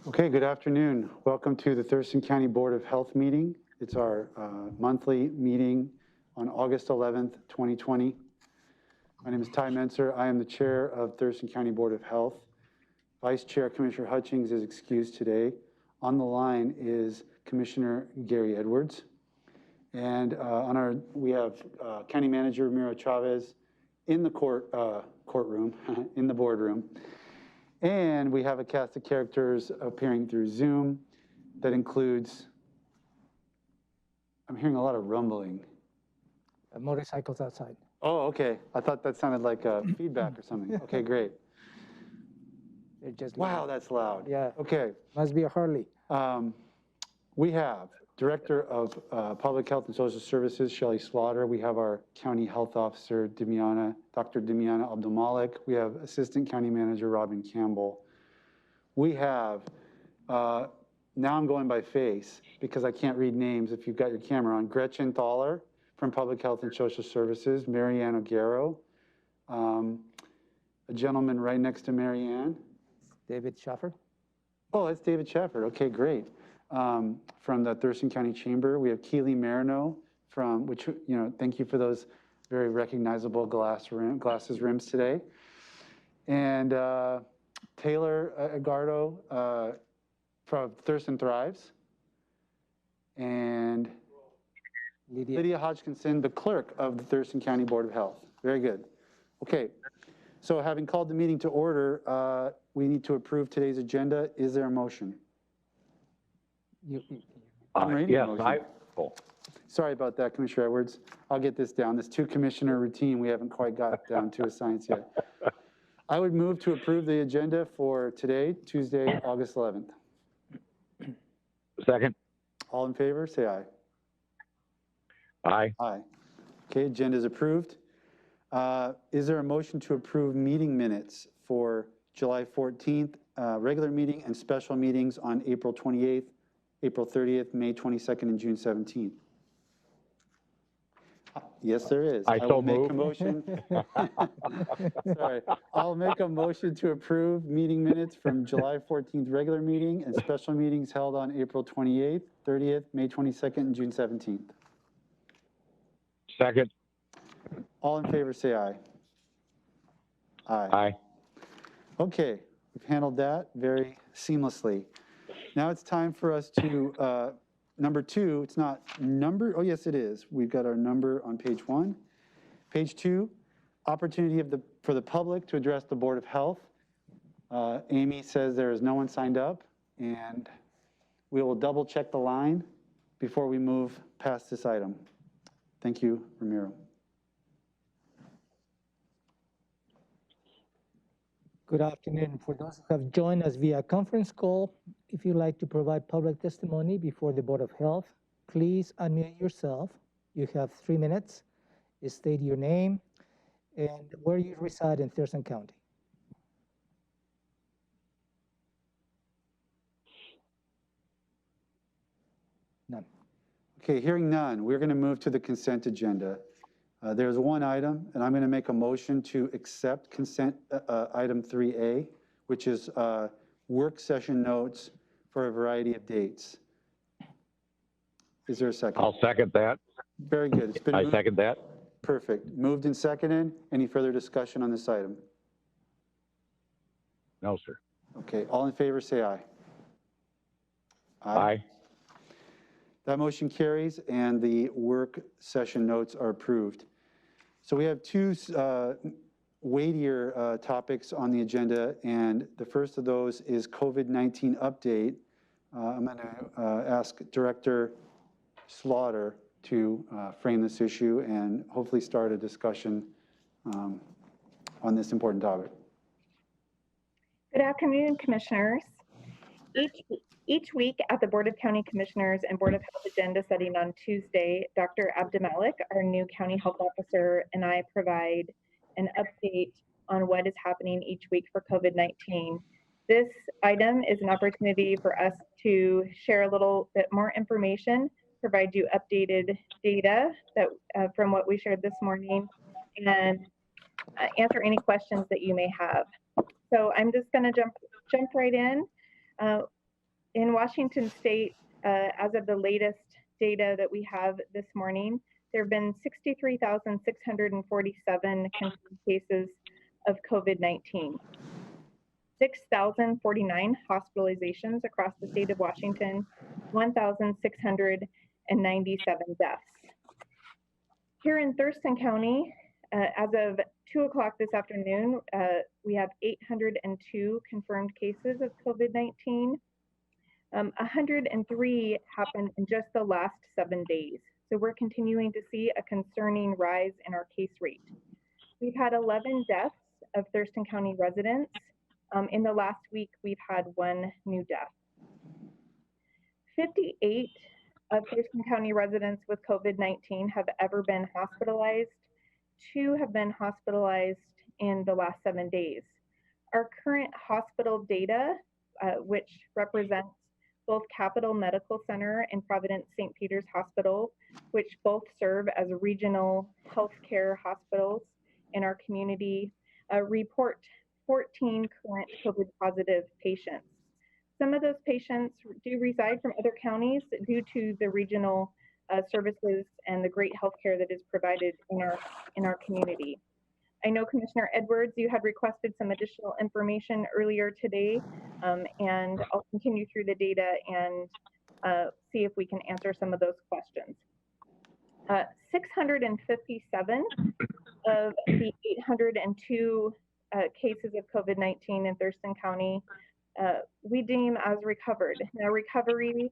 Okay, good afternoon. Welcome to the Thurston County Board of Health meeting. It's our monthly meeting on August 11th, 2020. My name is Ty Menser. I am the chair of Thurston County Board of Health. Vice Chair Commissioner Hutchings is excused today. On the line is Commissioner Gary Edwards. And we have County Manager Ramiro Chavez in the courtroom, in the boardroom. And we have a cast of characters appearing through Zoom that includes, I'm hearing a lot of rumbling. Motorcycles outside. Oh, okay. I thought that sounded like feedback or something. Okay, great. They're just Wow, that's loud. Yeah. Okay. Must be a Harley. We have Director of Public Health and Social Services, Shelley Slaughter. We have our County Health Officer, Dr. Demiana Abdulmalik. We have Assistant County Manager, Robin Campbell. We have, now I'm going by face because I can't read names if you've got your camera on, Gretchen Thaler from Public Health and Social Services, Marianne O'Garo, a gentleman right next to Marianne. David Schaffer. Oh, that's David Schaffer. Okay, great. From the Thurston County Chamber, we have Keely Marino from, which, you know, thank you for those very recognizable glasses rims today. And Taylor Agardo from Thurston Thrives. And Lydia Hodgkinson, the clerk of the Thurston County Board of Health. Very good. Okay, so having called the meeting to order, we need to approve today's agenda. Is there a motion? Yes, Sorry about that, Commissioner Edwards. I'll get this down. This two-commissioner routine, we haven't quite got down to a science yet. I would move to approve the agenda for today, Tuesday, August 11th. Second. All in favor, say aye. Aye. Aye. Okay, agenda is approved. Is there a motion to approve meeting minutes for July 14th, regular meeting and special meetings on April 28th, April 30th, May 22nd, and June 17th? Yes, there is. I will so make move. a motion. Sorry. I'll make a motion to approve meeting minutes from July 14th regular meeting and special meetings held on April 28th, 30th, May 22nd, and June 17th. Second. All in favor, say aye. Aye. Aye. Okay, we've handled that very seamlessly. Now it's time for us to, number two, it's not number, oh yes it is. We've got our number on page 1. Page 2, opportunity for the public to address the Board of Health. Amy says there is no one signed up, and we will double check the line before we move past this item. Thank you, Ramiro. Good afternoon. For those who have joined us via conference call, if you'd like to provide public testimony before the Board of Health, please unmute yourself. You have 3 minutes. State your name and where you reside in Thurston County. None. Okay, hearing none, we're going to move to the consent agenda. There's one item, and I'm going to make a motion to accept consent item 3A, which is work session notes for a variety of dates. Is there a second? I'll second that. Very good. It's been I moved. second that. Perfect. Moved and seconded. Any further discussion on this item? No, sir. Okay, all in favor say aye. Aye. That motion carries, and the work session notes are approved. So we have two weightier topics on the agenda, and the first of those is COVID-19 update. I'm going to ask Director Slaughter to frame this issue and hopefully start a discussion on this important topic. Good afternoon, Commissioners. Each week at the Board of County Commissioners and Board of Health agenda setting on Tuesday, Dr. Abdulmalik, our new County Health Officer, and I provide an update on what is happening each week for COVID-19. This item is an opportunity for us to share a little bit more information, provide you updated data that from what we shared this morning, and answer any questions that you may have. So I'm just going to jump right in. In Washington State, as of the latest data that we have this morning, there have been 63,647 confirmed cases of COVID-19, 6,049 hospitalizations across the state of Washington, 1,697 deaths. Here in Thurston County, as of 2 o'clock this afternoon, we have 802 confirmed cases of COVID-19. 103 happened in just the last 7 days. So we're continuing to see a concerning rise in our case rate. We've had 11 deaths of Thurston County residents. In the last week, we've had 1 new death. 58 of Thurston County residents with COVID-19 have ever been hospitalized. 2 have been hospitalized in the last 7 days. Our current hospital data, which represents both Capital Medical Center and Providence St. Peter's Hospital, which both serve as regional healthcare hospitals in our community, report 14 current COVID positive patients. Some of those patients do reside from other counties due to the regional services and the great healthcare that is provided in our community. I know Commissioner Edwards, you had requested some additional information earlier today, and I'll continue through the data and see if we can answer some of those questions. 657 of the 802 cases of COVID-19 in Thurston County we deem as recovered. Now, recovery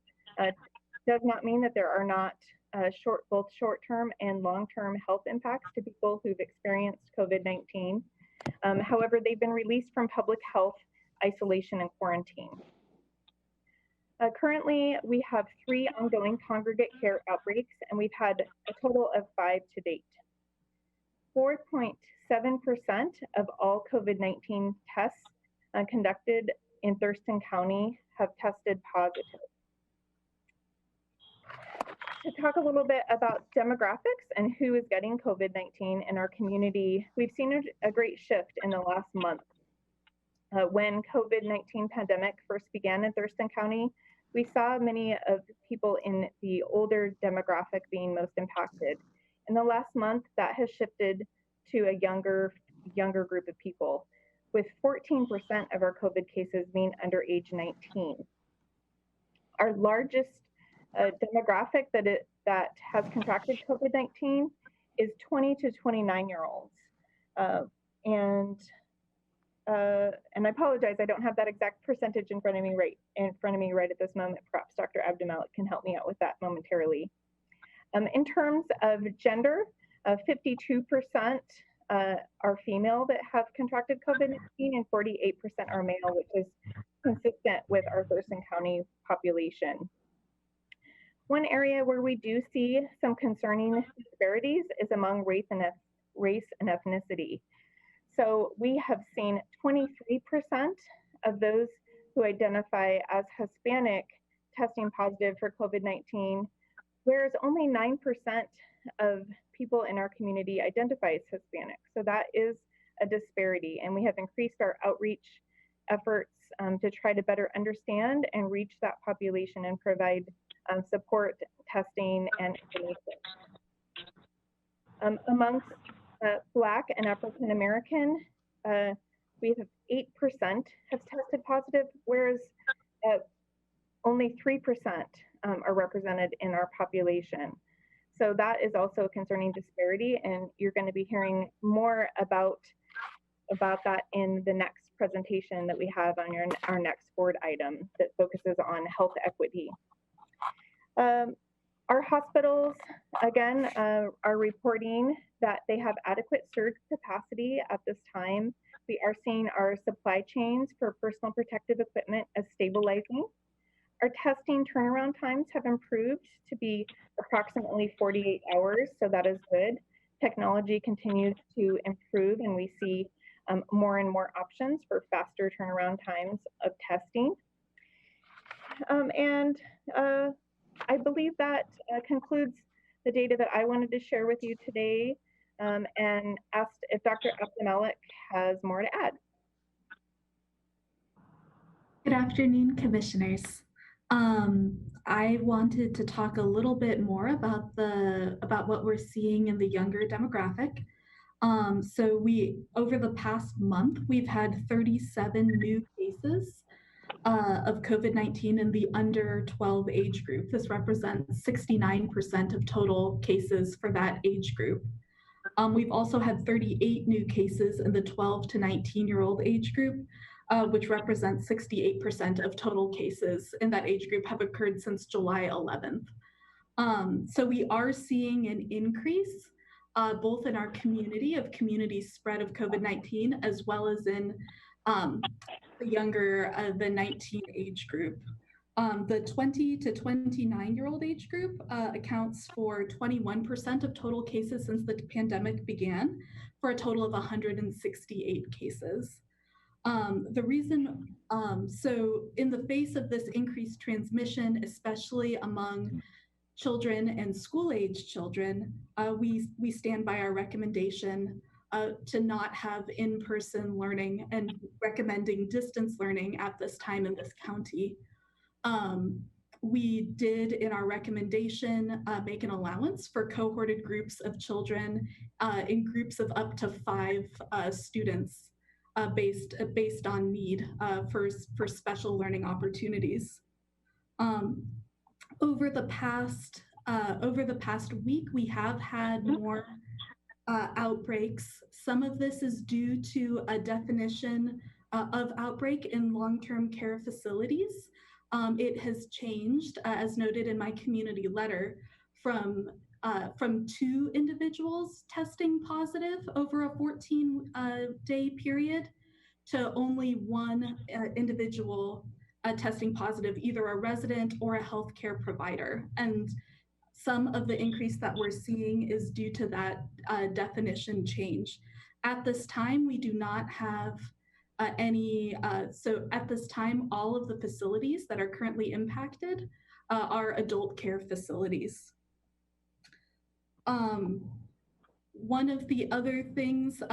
does not mean that there are not both short-term and long-term health impacts to people who've experienced COVID-19. However, they've been released from public health isolation and quarantine. Currently, we have 3 ongoing congregate care outbreaks, and we've had a total of 5 to date. 4.7% of all COVID-19 tests conducted in Thurston County have tested positive. To talk a little bit about demographics and who is getting COVID-19 in our community, we've seen a great shift in the last month. When COVID-19 pandemic first began in Thurston County, we saw many of people in the older demographic being most impacted. In the last month, that has shifted to a younger group of people, with 14% of our COVID cases being under age 19. Our largest demographic that has contracted COVID-19 is 20 to 29-year-olds. And I apologize, I don't have that exact percentage in front of me right at this moment. Perhaps Dr. Abdemalik can help me out with that momentarily. In terms of gender, 52% are female that have contracted COVID-19 and 48% are male, which is consistent with our Thurston County population. One area where we do see some concerning disparities is among race and ethnicity. So we have seen 23% of those who identify as Hispanic testing positive for COVID-19, whereas only 9% of people in our community identify as Hispanic. So that is a disparity, and we have increased our outreach efforts to try to better understand and reach that population and provide support, testing, and information. Amongst Black and African American, we have 8% have tested positive, whereas only 3% are represented in our population. So that is also a concerning disparity, and you're going to be hearing more about that in the next presentation that we have on our next board item that focuses on health equity. Our hospitals, again, are reporting that they have adequate surge capacity at this time. We are seeing our supply chains for personal protective equipment as stabilizing. Our testing turnaround times have improved to be approximately 48 hours, so that is good. Technology continues to improve, and we see more and more options for faster turnaround times of testing. I believe that concludes the data that I wanted to share with you today, and asked if Dr. Abdemalik has more to add. Good afternoon, commissioners. I wanted to talk a little bit more about what we're seeing in the younger demographic. So over the past month, we've had 37 new cases of COVID-19 in the under 12 age group. This represents 69% of total cases for that age group. We've also had 38 new cases in the 12 to 19-year-old age group, which represents 68% of total cases in that age group have occurred since July 11th. So we are seeing an increase both in our community spread of COVID-19, as well as in the younger, the 19 age group. The 20 to 29-year-old age group accounts for 21% of total cases since the pandemic began, for a total of 168 cases. So in the face of this increased transmission, especially among children and school-age children, we stand by our recommendation to not have in-person learning and recommending distance learning at this time in this county. We did, in our recommendation, make an allowance for cohorted groups of children in groups of up to 5 students based on need for special learning opportunities. Over the past week, we have had more outbreaks. Some of this is due to a definition of outbreak in long-term care facilities. It has changed, as noted in my community letter, from 2 individuals testing positive over a 14-day period to only 1 individual testing positive, either a resident or a healthcare provider. And some of the increase that we're seeing is due to that definition change. At this time, we do not have so at this time, all of the facilities that are currently impacted are adult care facilities. One of the other things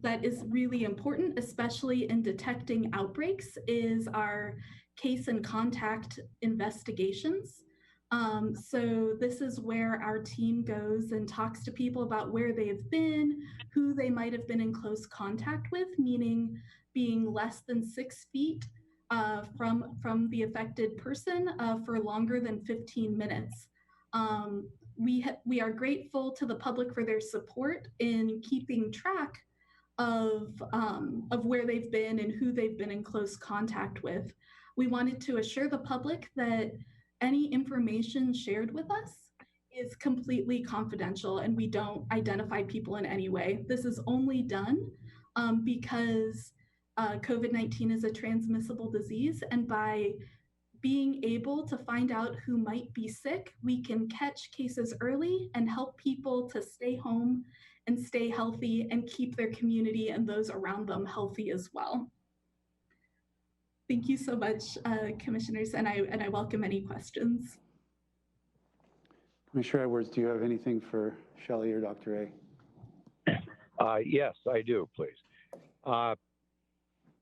that is really important, especially in detecting outbreaks, is our case and contact investigations. So this is where our team goes and talks to people about where they've been, who they might have been in close contact with, meaning being less than 6 feet from the affected person for longer than 15 minutes. We are grateful to the public for their support in keeping track of where they've been and who they've been in close contact with. We wanted to assure the public that any information shared with us is completely confidential and we don't identify people in any way. This is only done because COVID-19 is a transmissible disease, and by being able to find out who might be sick, we can catch cases early and help people to stay home and stay healthy and keep their community and those around them healthy as well. Thank you so much, commissioners, and I welcome any questions. Commissioner Edwards, do you have anything for Shelley or Dr. A? Yes, I do, please.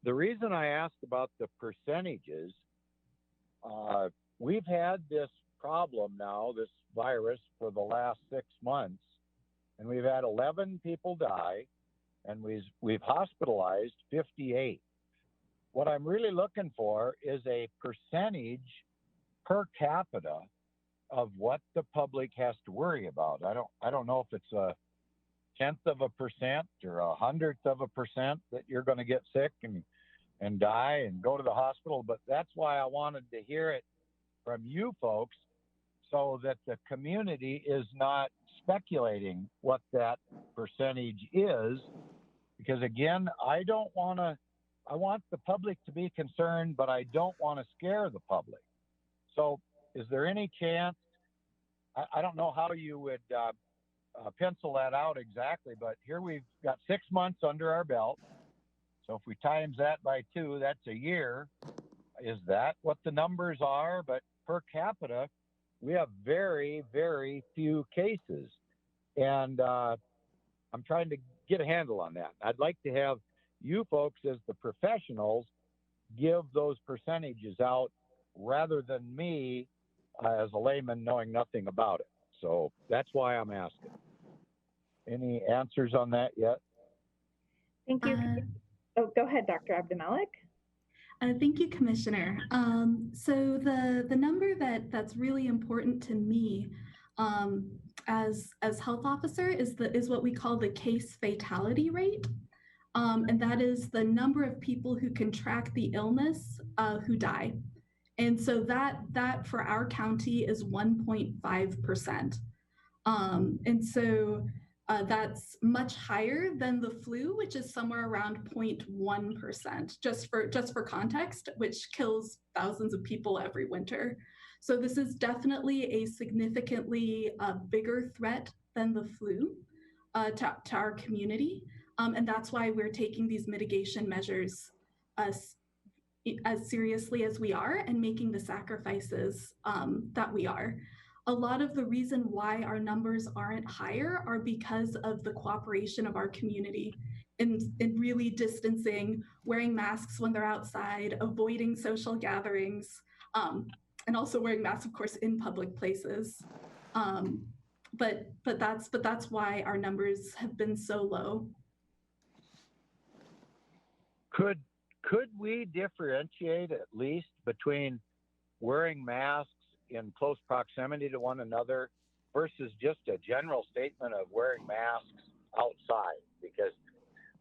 The reason I asked about the percentages, we've had this problem now, this virus, for the last 6 months, and we've had 11 people die, and we've hospitalized 58. What I'm really looking for is a percentage per capita of what the public has to worry about. I don't know if it's a 1/10% or a 100% that you're going to get sick and die and go to the hospital, but that's why I wanted to hear it from you folks so that the community is not speculating what that percentage is, because again, I want the public to be concerned, but I don't want to scare the public. So is there any chance, I don't know how you would pencil that out exactly, but here we've got 6 months under our belt. So if we times that by 2, that's a year. Is that what the numbers are? But per capita, we have very, very few cases. And I'm trying to get a handle on that. I'd like to have you folks as the professionals give those percentages out rather than me as a layman knowing nothing about it. So that's why I'm asking. Any answers on that yet? Thank you. Oh, go ahead, Dr. Abdemalik. Thank you, Commissioner. So the number that's really important to me as health officer is what we call the case fatality rate. And that is the number of people who contract the illness who die. And so that for our county is 1.5%. And so that's much higher than the flu, which is somewhere around 0.1%, just for context, which kills thousands of people every winter. So this is definitely a significantly bigger threat than the flu to our community. And that's why we're taking these mitigation measures as seriously as we are and making the sacrifices that we are. A lot of the reason why our numbers aren't higher are because of the cooperation of our community in really distancing, wearing masks when they're outside, avoiding social gatherings, and also wearing masks, of course, in public places. But that's why our numbers have been so low. Could we differentiate at least between wearing masks in close proximity to one another versus just a general statement of wearing masks outside? Because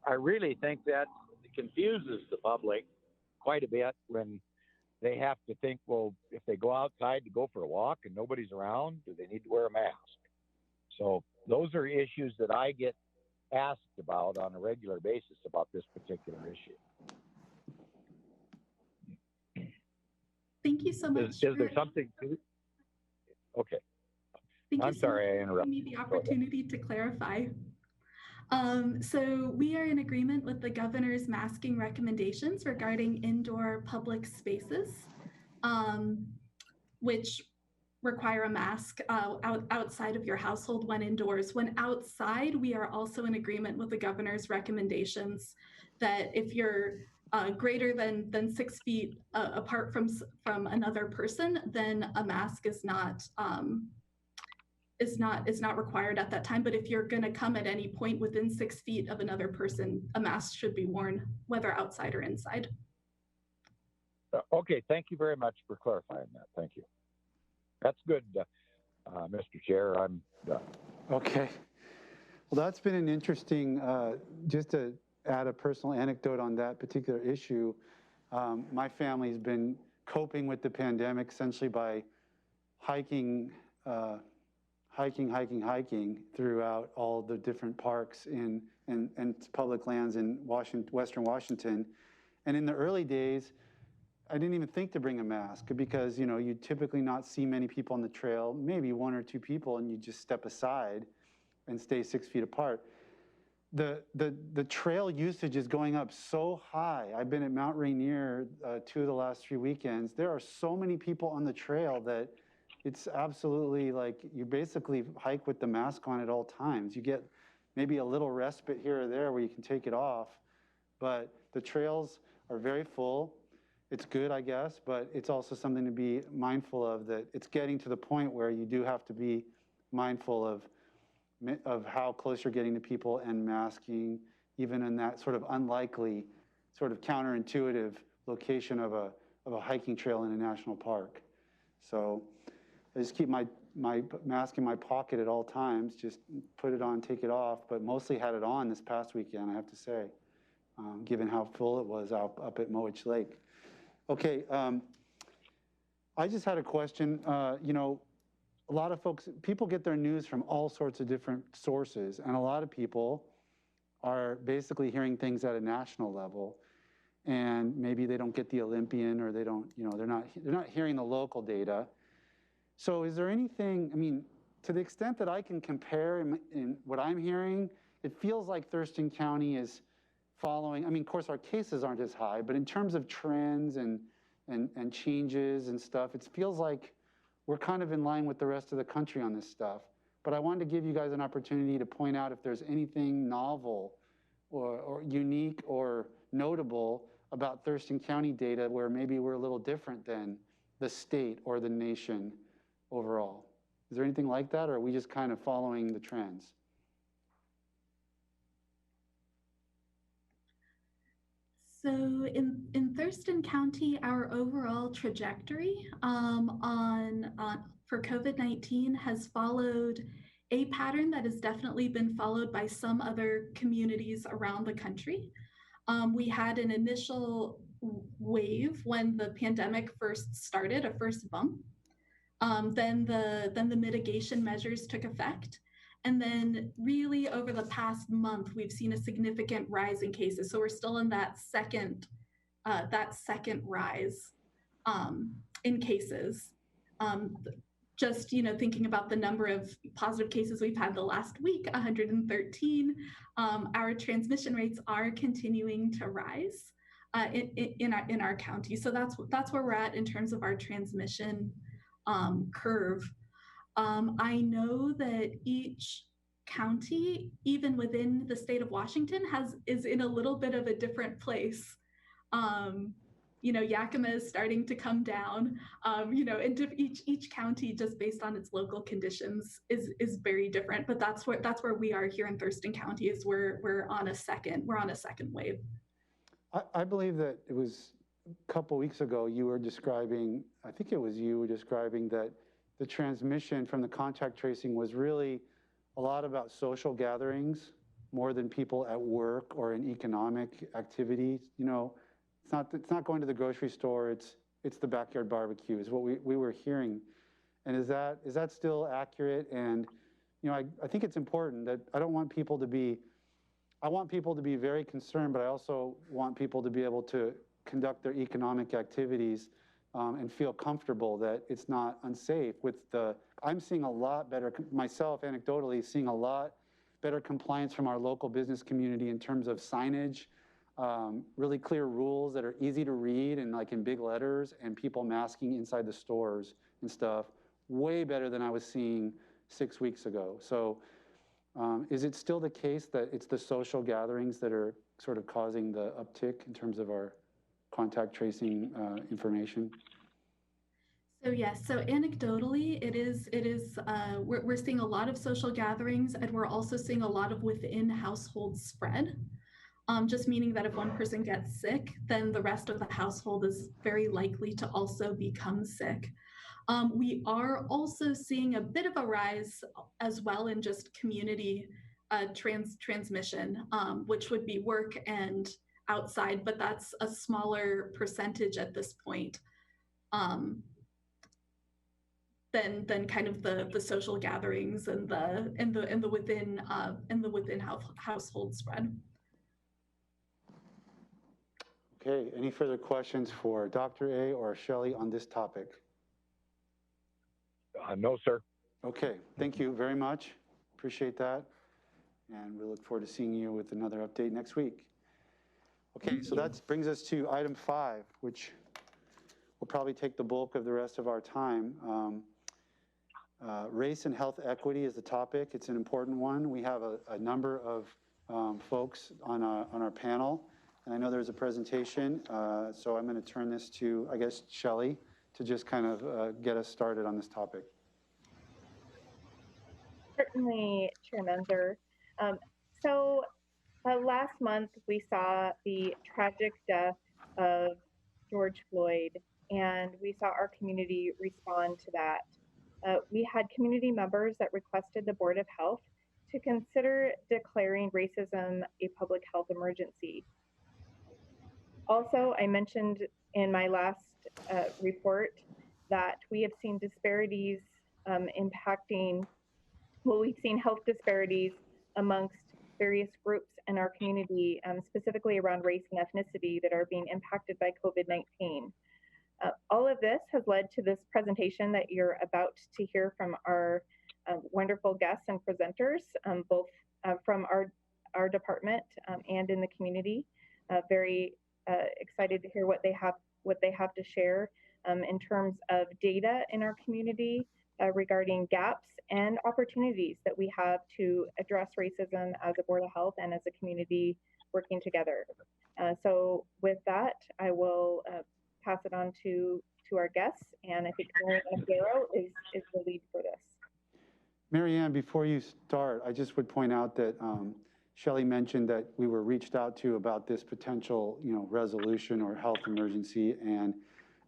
I really think that confuses the public quite a bit when they have to think, well, if they go outside to go for a walk and nobody's around, do they need to wear a mask? So those are issues that I get asked about on a regular basis about this particular issue. Thank you so much. Is there something to? Okay. I'm sorry I interrupted. Give me the opportunity to clarify. So we are in agreement with the governor's masking recommendations regarding indoor public spaces, which require a mask outside of your household when indoors. When outside, we are also in agreement with the governor's recommendations that if you're greater than 6 feet apart from another person, then a mask is not required at that time. But if you're going to come at any point within 6 feet of another person, a mask should be worn, whether outside or inside. Okay, thank you very much for clarifying that. Thank you. That's good, Mr. Chair. I'm done. Okay. Well, that's been an interesting, just to add a personal anecdote on that particular issue. My family's been coping with the pandemic essentially by hiking throughout all the different parks and public lands in Western Washington. And in the early days, I didn't even think to bring a mask because, you typically not see many people on the trail, maybe 1 or 2 people, and you just step aside and stay 6 feet apart. The trail usage is going up so high. I've been at Mount Rainier 2 of the last 3 weekends. There are so many people on the trail that it's absolutely like you basically hike with the mask on at all times. You get maybe a little respite here or there where you can take it off, but the trails are very full. It's good, I guess, but it's also something to be mindful of, that it's getting to the point where you do have to be mindful of how close you're getting to people and masking, even in that sort of unlikely, sort of counterintuitive location of a hiking trail in a national park. So I just keep my mask in my pocket at all times, just put it on, take it off, but mostly had it on this past weekend, I have to say, given how full it was up at BoH Lake. Okay, I just had a question. A lot of people get their news from all sorts of different sources, and a lot of people are basically hearing things at a national level, and maybe they don't get the Olympian, or they don't, they're not hearing the local data. So is there anything, to the extent that I can compare in what I'm hearing, it feels like Thurston County is following, of course our cases aren't as high, but in terms of trends and changes and stuff, it feels like we're kind of in line with the rest of the country on this stuff. But I wanted to give you guys an opportunity to point out if there's anything novel or unique or notable about Thurston County data where maybe we're a little different than the state or the nation overall? Is there anything like that, or are we just kind of following the trends? So in Thurston County, our overall trajectory for COVID-19 has followed a pattern that has definitely been followed by some other communities around the country. We had an initial wave when the pandemic first started, a first bump. Then the mitigation measures took effect. And then really over the past month, we've seen a significant rise in cases. So we're still in that second rise in cases. Just thinking about the number of positive cases we've had the last week, 113, our transmission rates are continuing to rise in our county. So that's where we're at in terms of our transmission curve. I know that each county, even within the state of Washington, is in a little bit of a different place. Yakima is starting to come down. And each county, just based on its local conditions, is very different. But that's where we are here in Thurston County. Is we're on a second wave. I believe that it was a couple weeks ago you were describing, I think it was you were describing that the transmission from the contact tracing was really a lot about social gatherings more than people at work or in economic activities. It's not going to the grocery store, it's the backyard barbecue is what we were hearing. And is that still accurate? And I think it's important that I want people to be very concerned, but I also want people to be able to conduct their economic activities and feel comfortable that it's not unsafe. I'm seeing a lot better, myself anecdotally, seeing a lot better compliance from our local business community in terms of signage, really clear rules that are easy to read and like in big letters, and people masking inside the stores and stuff, way better than I was seeing 6 weeks ago. So is it still the case that it's the social gatherings that are sort of causing the uptick in terms of our contact tracing information? So yes, so anecdotally, we're seeing a lot of social gatherings, and we're also seeing a lot of within household spread. Just meaning that if one person gets sick, then the rest of the household is very likely to also become sick. We are also seeing a bit of a rise as well in just community transmission, which would be work and outside, but that's a smaller percentage at this point than kind of the social gatherings and the within household spread. Okay, any further questions for Dr. A or Shelley on this topic? No, sir. Okay, thank you very much. Appreciate that. And we look forward to seeing you with another update next week. Okay, so that brings us to item 5, which will probably take the bulk of the rest of our time. Race and health equity is the topic. It's an important one. We have a number of folks on our panel. And I know there's a presentation, so I'm going to turn this to, I guess, Shelley to just kind of get us started on this topic. Certainly, Chair Menzer. Last month, we saw the tragic death of George Floyd, and we saw our community respond to that. We had community members that requested the Board of Health to consider declaring racism a public health emergency. Also, I mentioned in my last report that we have seen disparities we've seen health disparities amongst various groups in our community, specifically around race and ethnicity, that are being impacted by COVID-19. All of this has led to this presentation that you're about to hear from our wonderful guests and presenters, both from our department and in the community. Very excited to hear what they have to share in terms of data in our community regarding gaps and opportunities that we have to address racism as a Board of Health and as a community working together. So with that, I will pass it on to to our guests, and I think Marianne Guerrero is the lead for this. Marianne, before you start, I just would point out that Shelley mentioned that we were reached out to about this potential, resolution or health emergency, and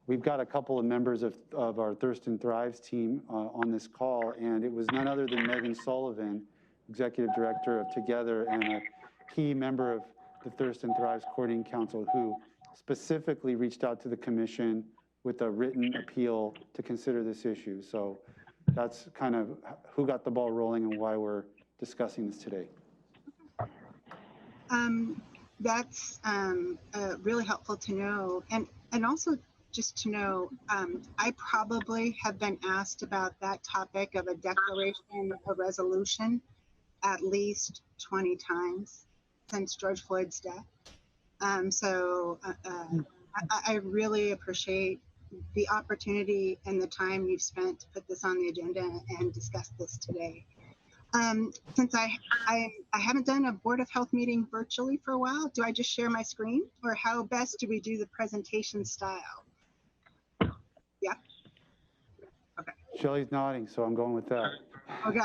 we've got a couple of members of our Thurston Thrives team on this call, and it was none other than Megan Sullivan, Executive Director of Together and a key member of the Thurston Thrives Coordinating Council, who specifically reached out to the commission with a written appeal to consider this issue. So that's kind of who got the ball rolling and why we're discussing this today. That's really helpful to know. And also just to know, I probably have been asked about that topic of a declaration, a resolution, at least 20 times since George Floyd's death. I really appreciate the opportunity and the time you've spent to put this on the agenda and discuss this today. Since I haven't done a Board of Health meeting virtually for a while, do I just share my screen, or how best do we do the presentation style? Yeah. Okay. Shelley's nodding, so I'm going with that. Okay.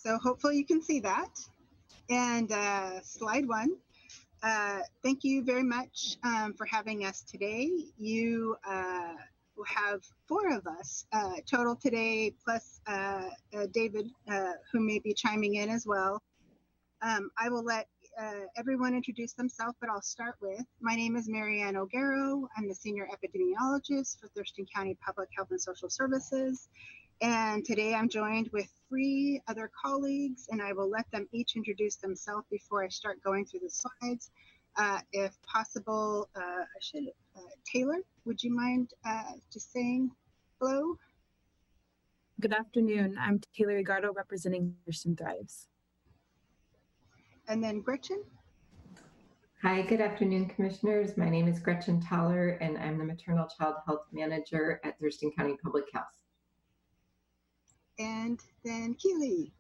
So hopefully you can see that. And slide one. Thank you very much for having us today. You will have 4 of us total today, plus David, who may be chiming in as well. I will let everyone introduce themselves, but I'll start with, my name is Marianne O'Garrow. I'm the Senior Epidemiologist for Thurston County Public Health and Social Services. And today I'm joined with 3 other colleagues, and I will let them each introduce themselves before I start going through the slides. If possible, Taylor, would you mind just saying hello? Good afternoon. I'm Taylor Rigardo, representing Thurston Thrives. And then Gretchen? Hi, good afternoon, Commissioners. My name is Gretchen Thaler, and I'm the Maternal Child Health Manager at Thurston County Public Health. And then Keely.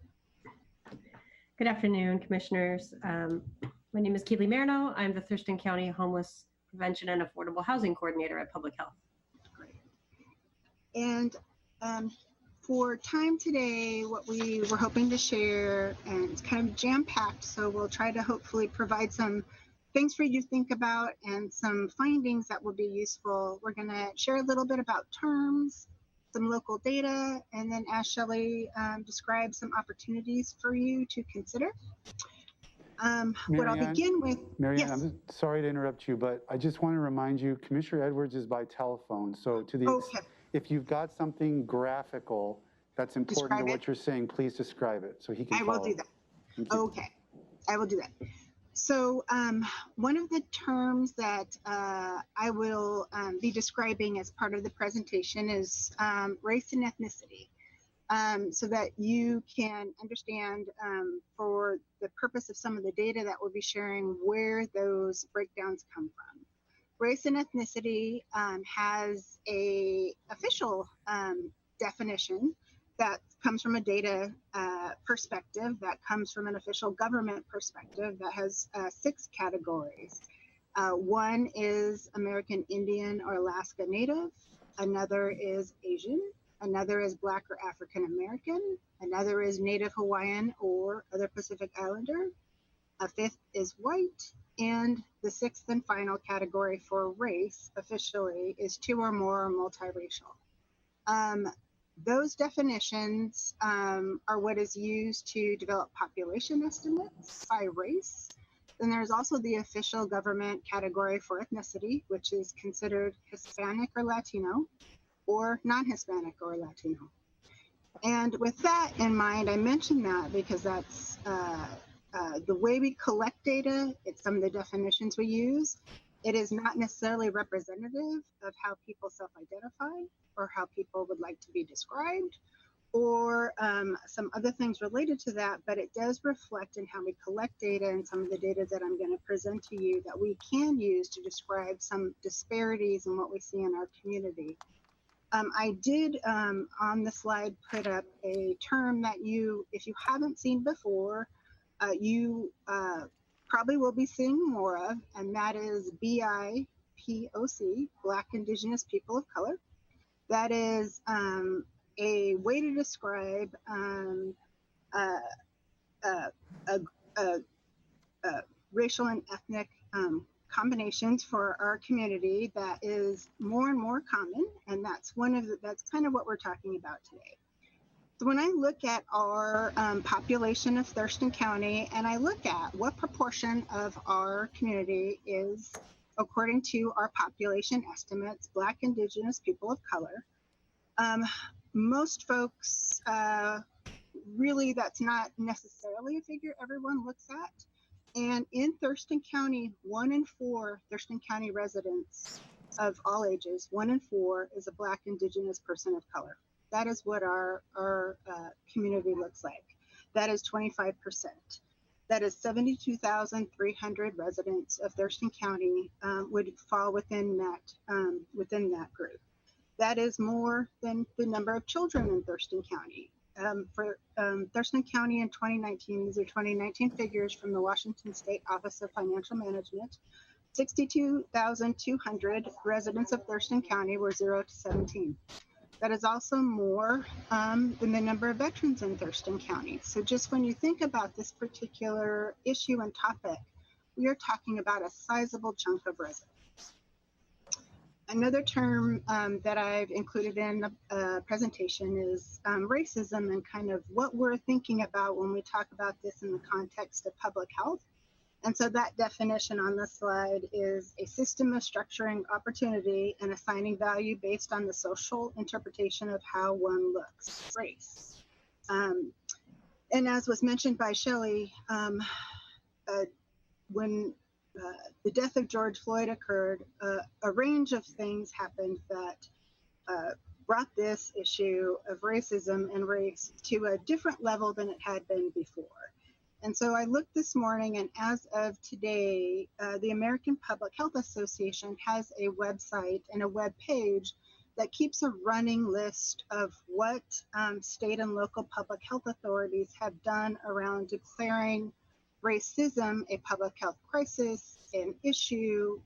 Good afternoon, Commissioners. My name is Keely Marino. I'm the Thurston County Homeless Prevention and Affordable Housing Coordinator at Public Health. Great. And for time today, what we were hoping to share, and it's kind of jam-packed, so we'll try to hopefully provide some things for you to think about and some findings that will be useful. We're going to share a little bit about terms, some local data, and then ask Shelley describe some opportunities for you to consider. What I'll begin with. Marianne, yes. I'm sorry to interrupt you, but I just want to remind you, Commissioner Edwards is by telephone. So to the if you've got something graphical that's important to what you're saying, please describe it so he can follow. I will do that. Okay, I will do that. So one of the terms that I will be describing as part of the presentation is race and ethnicity, so that you can understand, for the purpose of some of the data that we'll be sharing, where those breakdowns come from. Race and ethnicity has a official definition that comes from a data perspective, that comes from an official government perspective, that has 6 categories. One is American Indian or Alaska Native, another is Asian, another is Black or African American, another is Native Hawaiian or other Pacific Islander, a 5th is white, and the 6th and final category for race officially is 2 or more multiracial. Those definitions are what is used to develop population estimates by race. Then there's also the official government category for ethnicity, which is considered Hispanic or Latino, or non-Hispanic or Latino. And with that in mind, I mention that because that's the way we collect data, it's some of the definitions we use. It is not necessarily representative of how people self-identify or how people would like to be described, or some other things related to that, but it does reflect in how we collect data and some of the data that I'm going to present to you that we can use to describe some disparities in what we see in our community. I did on the slide put up a term that if you haven't seen before, you probably will be seeing more of, and that is BIPOC, Black, Indigenous, People of Color. That is a way to describe racial and ethnic combinations for our community that is more and more common, and that's kind of what we're talking about today. So when I look at our population of Thurston County, and I look at what proportion of our community is, according to our population estimates, Black, Indigenous, People of Color, most folks, really that's not necessarily a figure everyone looks at. And in Thurston County, 1 in 4 Thurston County residents of all ages, 1 in 4 is a Black, Indigenous person of color. That is what our community looks like. That is 25%. That is 72,300 residents of Thurston County would fall within that group. That is more than the number of children in Thurston County. For Thurston County in 2019, these are 2019 figures from the Washington State Office of Financial Management, 62,200 residents of Thurston County were 0 to 17. That is also more than the number of veterans in Thurston County. So just when you think about this particular issue and topic, we are talking about a sizable chunk of residents. Another term that I've included in the presentation is racism, and kind of what we're thinking about when we talk about this in the context of public health. And so that definition on the slide is a system of structuring opportunity and assigning value based on the social interpretation of how one looks, race. And as was mentioned by Shelley, when the death of George Floyd occurred, a range of things happened that brought this issue of racism and race to a different level than it had been before. And so I looked this morning, and as of today, the American Public Health Association has a website and a web page that keeps a running list of what state and local public health authorities have done around declaring racism a public health crisis, an issue.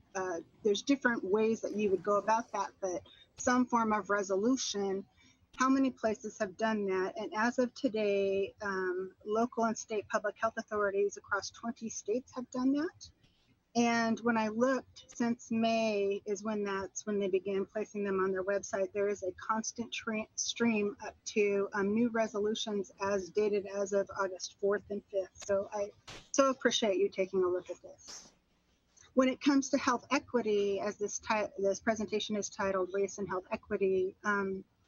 There's different ways that you would go about that, but some form of resolution. How many places have done that? And as of today, local and state public health authorities across 20 states have done that. And when I looked, since May is when they began placing them on their website, there is a constant stream up to new resolutions as dated as of August 4th and 5th. So I so appreciate you taking a look at this. When it comes to health equity, as this presentation is titled Race and Health Equity,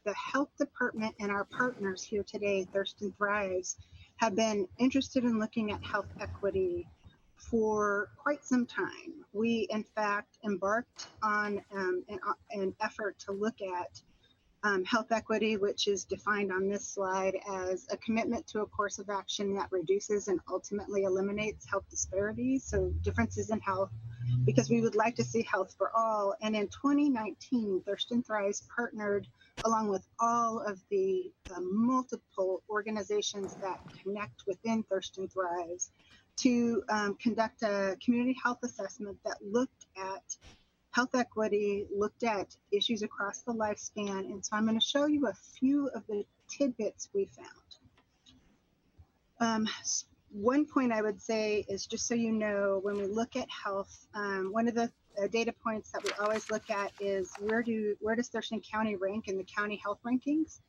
the health department and our partners here today, Thurston Thrives, have been interested in looking at health equity for quite some time. We, in fact, embarked on an effort to look at health equity, which is defined on this slide as a commitment to a course of action that reduces and ultimately eliminates health disparities, so differences in health, because we would like to see health for all. And in 2019, Thurston Thrives partnered along with all of the multiple organizations that connect within Thurston Thrives to conduct a community health assessment that looked at health equity, looked at issues across the lifespan. And so I'm going to show you a few of the tidbits we found. One point I would say is, just so you know, when we look at health, one of the data points that we always look at is where does Thurston County rank in the county health rankings?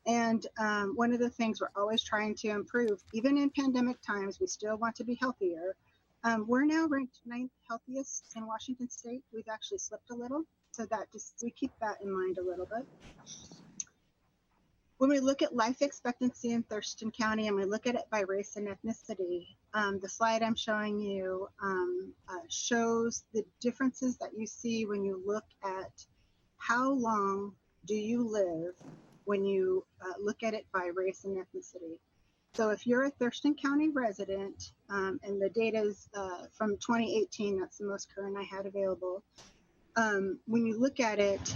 And one of the things we're always trying to improve, even in pandemic times, we still want to be healthier. We're now ranked 9th healthiest in Washington State. We've actually slipped a little, so that we keep that in mind a little bit. When we look at life expectancy in Thurston County and we look at it by race and ethnicity, the slide I'm showing you shows the differences that you see when you look at how long do you live when you look at it by race and ethnicity. So if you're a Thurston County resident, and the data is from 2018, that's the most current I had available. When you look at it,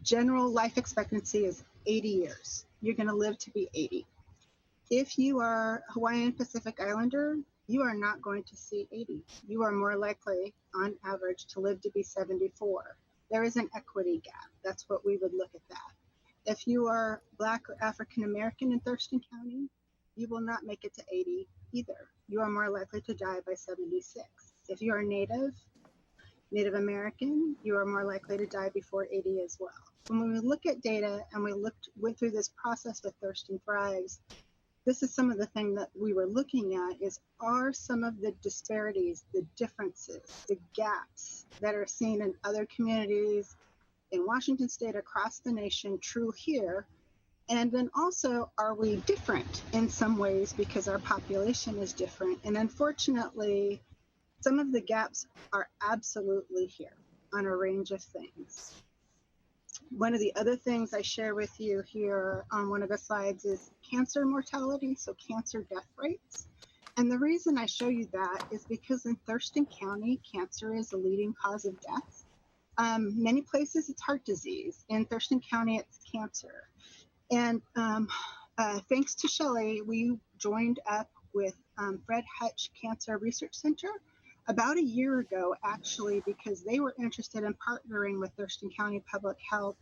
general life expectancy is 80 years. You're going to live to be 80. If you are Hawaiian Pacific Islander, you are not going to see 80. You are more likely, on average, to live to be 74. There is an equity gap. That's what we would look at that. If you are Black or African American in Thurston County, you will not make it to 80 either. You are more likely to die by 76. If you are Native American, you are more likely to die before 80 as well. When we look at data and went through this process with Thurston Thrives, this is some of the things that we were looking at are some of the disparities, the differences, the gaps that are seen in other communities in Washington State, across the nation, true here? And then also, are we different in some ways because our population is different? And unfortunately, some of the gaps are absolutely here on a range of things. One of the other things I share with you here on one of the slides is cancer mortality, so cancer death rates. And the reason I show you that is because in Thurston County, cancer is a leading cause of death. Many places it's heart disease. In Thurston County, it's cancer. And thanks to Shelley, we joined up with Fred Hutch Cancer Research Center about a year ago, actually, because they were interested in partnering with Thurston County Public Health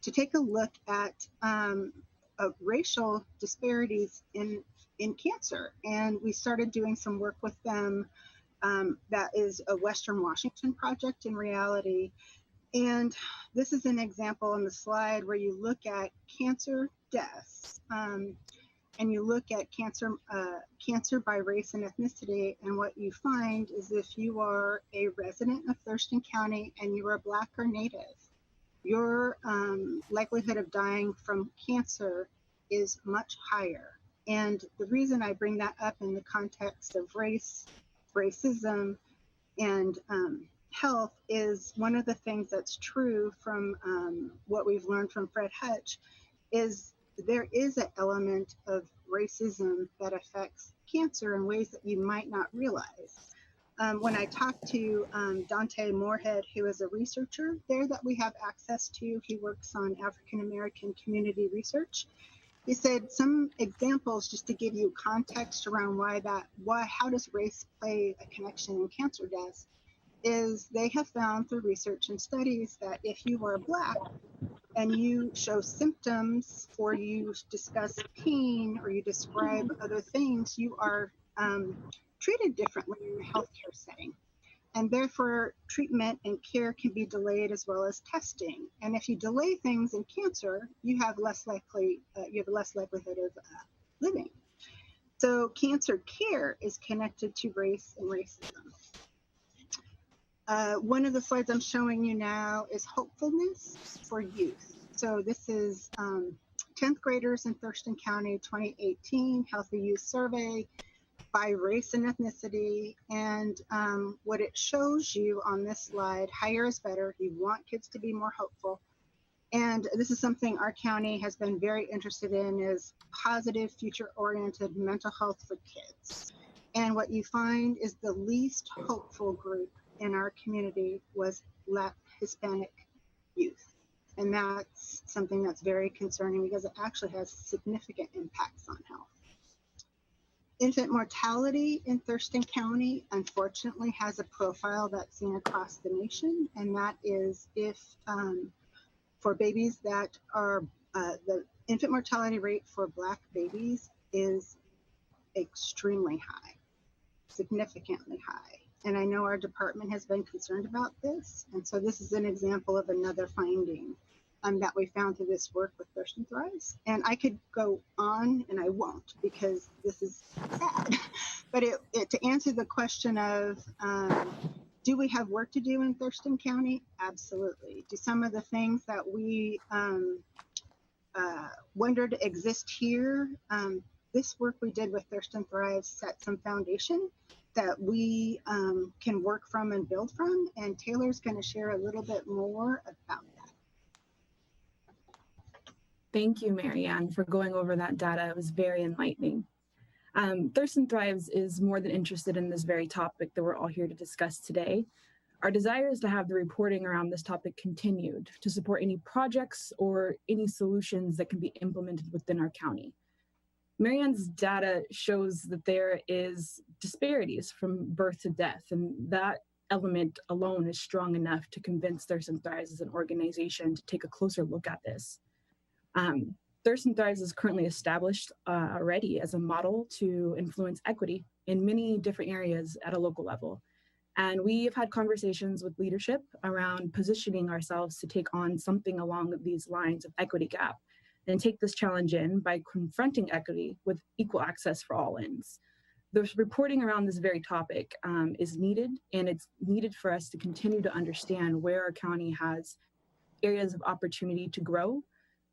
to take a look at racial disparities in cancer. And we started doing some work with them. That is a Western Washington project in reality. And this is an example on the slide where you look at cancer deaths and you look at cancer by race and ethnicity, and what you find is if you are a resident of Thurston County and you are Black or Native, your likelihood of dying from cancer is much higher. And the reason I bring that up in the context of race, racism, and health is one of the things that's true from what we've learned from Fred Hutch is there is an element of racism that affects cancer in ways that you might not realize. When I talked to Dante Moorhead, who is a researcher there that we have access to, he works on African American community research. He said some examples just to give you context around how does race play a connection in cancer deaths is they have found through research and studies that if you are Black and you show symptoms or you discuss pain or you describe other things, you are treated differently in a healthcare setting. And therefore, treatment and care can be delayed as well as testing. And if you delay things in cancer, you have less likelihood of living. So cancer care is connected to race and racism. One of the slides I'm showing you now is hopefulness for youth. So this is 10th graders in Thurston County 2018 Healthy Youth Survey by race and ethnicity. And what it shows you on this slide, higher is better. You want kids to be more hopeful. And this is something our county has been very interested in is positive, future-oriented mental health for kids. And what you find is the least hopeful group in our community was Hispanic youth. And that's something that's very concerning because it actually has significant impacts on health. Infant mortality in Thurston County, unfortunately, has a profile that's seen across the nation, and that is if for babies that are, the infant mortality rate for Black babies is extremely high, significantly high. And I know our department has been concerned about this. And so this is an example of another finding that we found through this work with Thurston Thrives. And I could go on and I won't because this is sad. But to answer the question of, do we have work to do in Thurston County? Absolutely. Do some of the things that we wondered exist here, this work we did with Thurston Thrives set some foundation that we can work from and build from. And Taylor's going to share a little bit more about that. Thank you, Marianne, for going over that data. It was very enlightening. Thurston Thrives is more than interested in this very topic that we're all here to discuss today. Our desire is to have the reporting around this topic continued to support any projects or any solutions that can be implemented within our county. Marianne's data shows that there is disparities from birth to death, and that element alone is strong enough to convince Thurston Thrives as an organization to take a closer look at this. Thurston Thrives is currently established already as a model to influence equity in many different areas at a local level. And we have had conversations with leadership around positioning ourselves to take on something along these lines of equity gap and take this challenge in by confronting equity with equal access for all ends. The reporting around this very topic is needed, and it's needed for us to continue to understand where our county has areas of opportunity to grow,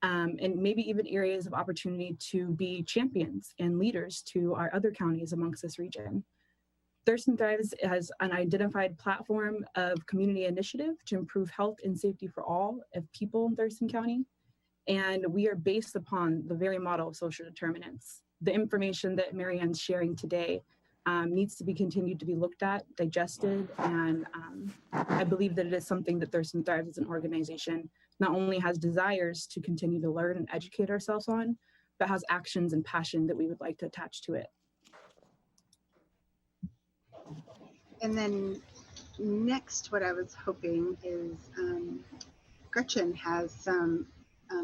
and maybe even areas of opportunity to be champions and leaders to our other counties amongst this region. Thurston Thrives has an identified platform of community initiative to improve health and safety for all of people in Thurston County. And we are based upon the very model of social determinants. The information that Marianne's sharing today needs to be continued to be looked at, digested, and I believe that it is something that Thurston Thrives as an organization not only has desires to continue to learn and educate ourselves on, but has actions and passion that we would like to attach to it. And then next, what I was hoping is Gretchen has some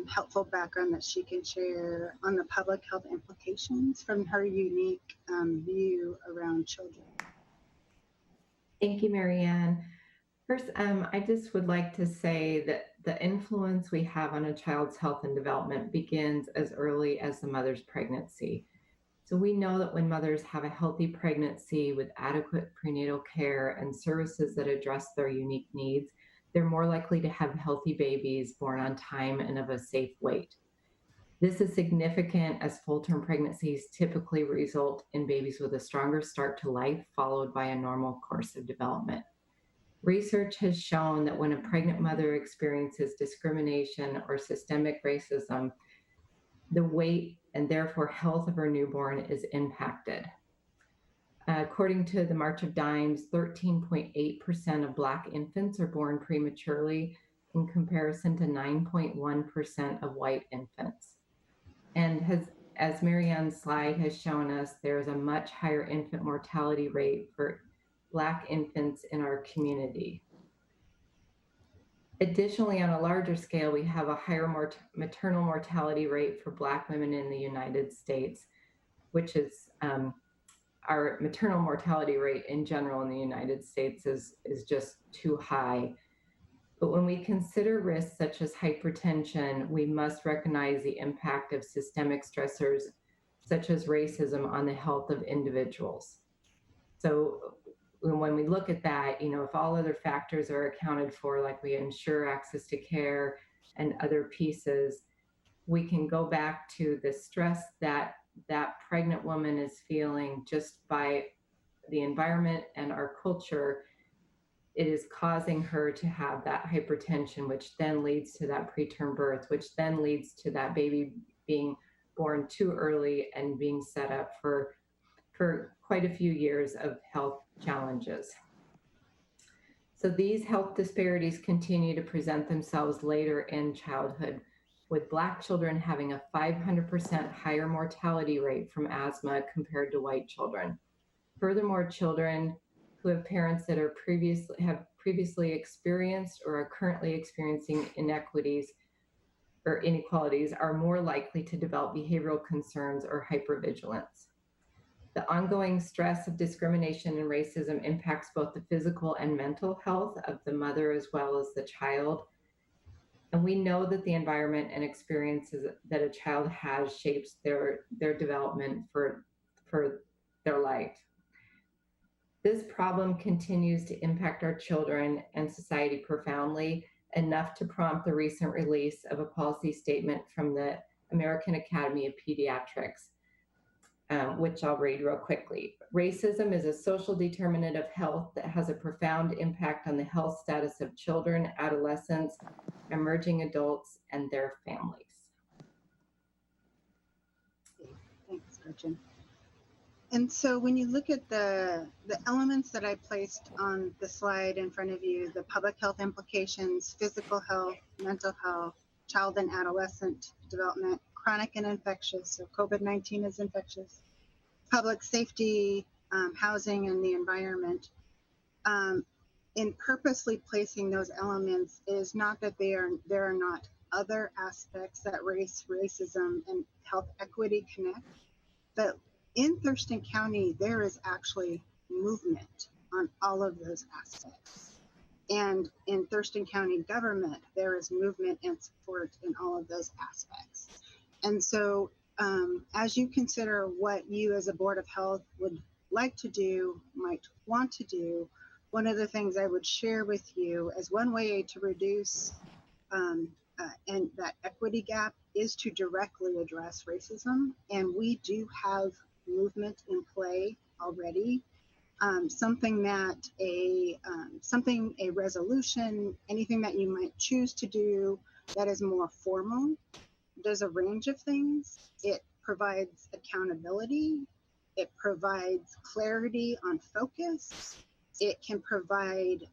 helpful background that she can share on the public health implications from her unique view around children. Thank you, Marianne. First, I just would like to say that the influence we have on a child's health and development begins as early as the mother's pregnancy. So we know that when mothers have a healthy pregnancy with adequate prenatal care and services that address their unique needs, they're more likely to have healthy babies born on time and of a safe weight. This is significant as full-term pregnancies typically result in babies with a stronger start to life, followed by a normal course of development. Research has shown that when a pregnant mother experiences discrimination or systemic racism, the weight and therefore health of her newborn is impacted. According to the March of Dimes, 13.8% of Black infants are born prematurely in comparison to 9.1% of white infants. And as Marianne's slide has shown us, there is a much higher infant mortality rate for Black infants in our community. Additionally, on a larger scale, we have a higher maternal mortality rate for Black women in the United States, which is our maternal mortality rate in general in the United States is just too high. But when we consider risks such as hypertension, we must recognize the impact of systemic stressors such as racism on the health of individuals. So when we look at that, if all other factors are accounted for, like we ensure access to care and other pieces, we can go back to the stress that that pregnant woman is feeling just by the environment and our culture. It is causing her to have that hypertension, which then leads to that preterm birth, which then leads to that baby being born too early and being set up for quite a few years of health challenges. So these health disparities continue to present themselves later in childhood, with Black children having a 500% higher mortality rate from asthma compared to white children. Furthermore, children who have parents that are previously experienced or are currently experiencing inequities or inequalities are more likely to develop behavioral concerns or hypervigilance. The ongoing stress of discrimination and racism impacts both the physical and mental health of the mother as well as the child. And we know that the environment and experiences that a child has shapes their development for their life. This problem continues to impact our children and society profoundly, enough to prompt the recent release of a policy statement from the American Academy of Pediatrics, which I'll read real quickly. Racism is a social determinant of health that has a profound impact on the health status of children, adolescents, emerging adults, and their families. Thanks, Gretchen. And so when you look at the elements that I placed on the slide in front of you, the public health implications, physical health, mental health, child and adolescent development, chronic and infectious, so COVID-19 is infectious, public safety, housing and the environment. In purposely placing those elements is not that there are not other aspects that racism, and health equity connect, but in Thurston County, there is actually movement on all of those aspects. And in Thurston County government, there is movement and support in all of those aspects. And so as you consider what you as a Board of Health would like to do, might want to do, one of the things I would share with you as one way to reduce and that equity gap is to directly address racism. And we do have movement in play already. Something that a resolution, anything that you might choose to do that is more formal, does a range of things. It provides accountability. It provides clarity on focus. It can provide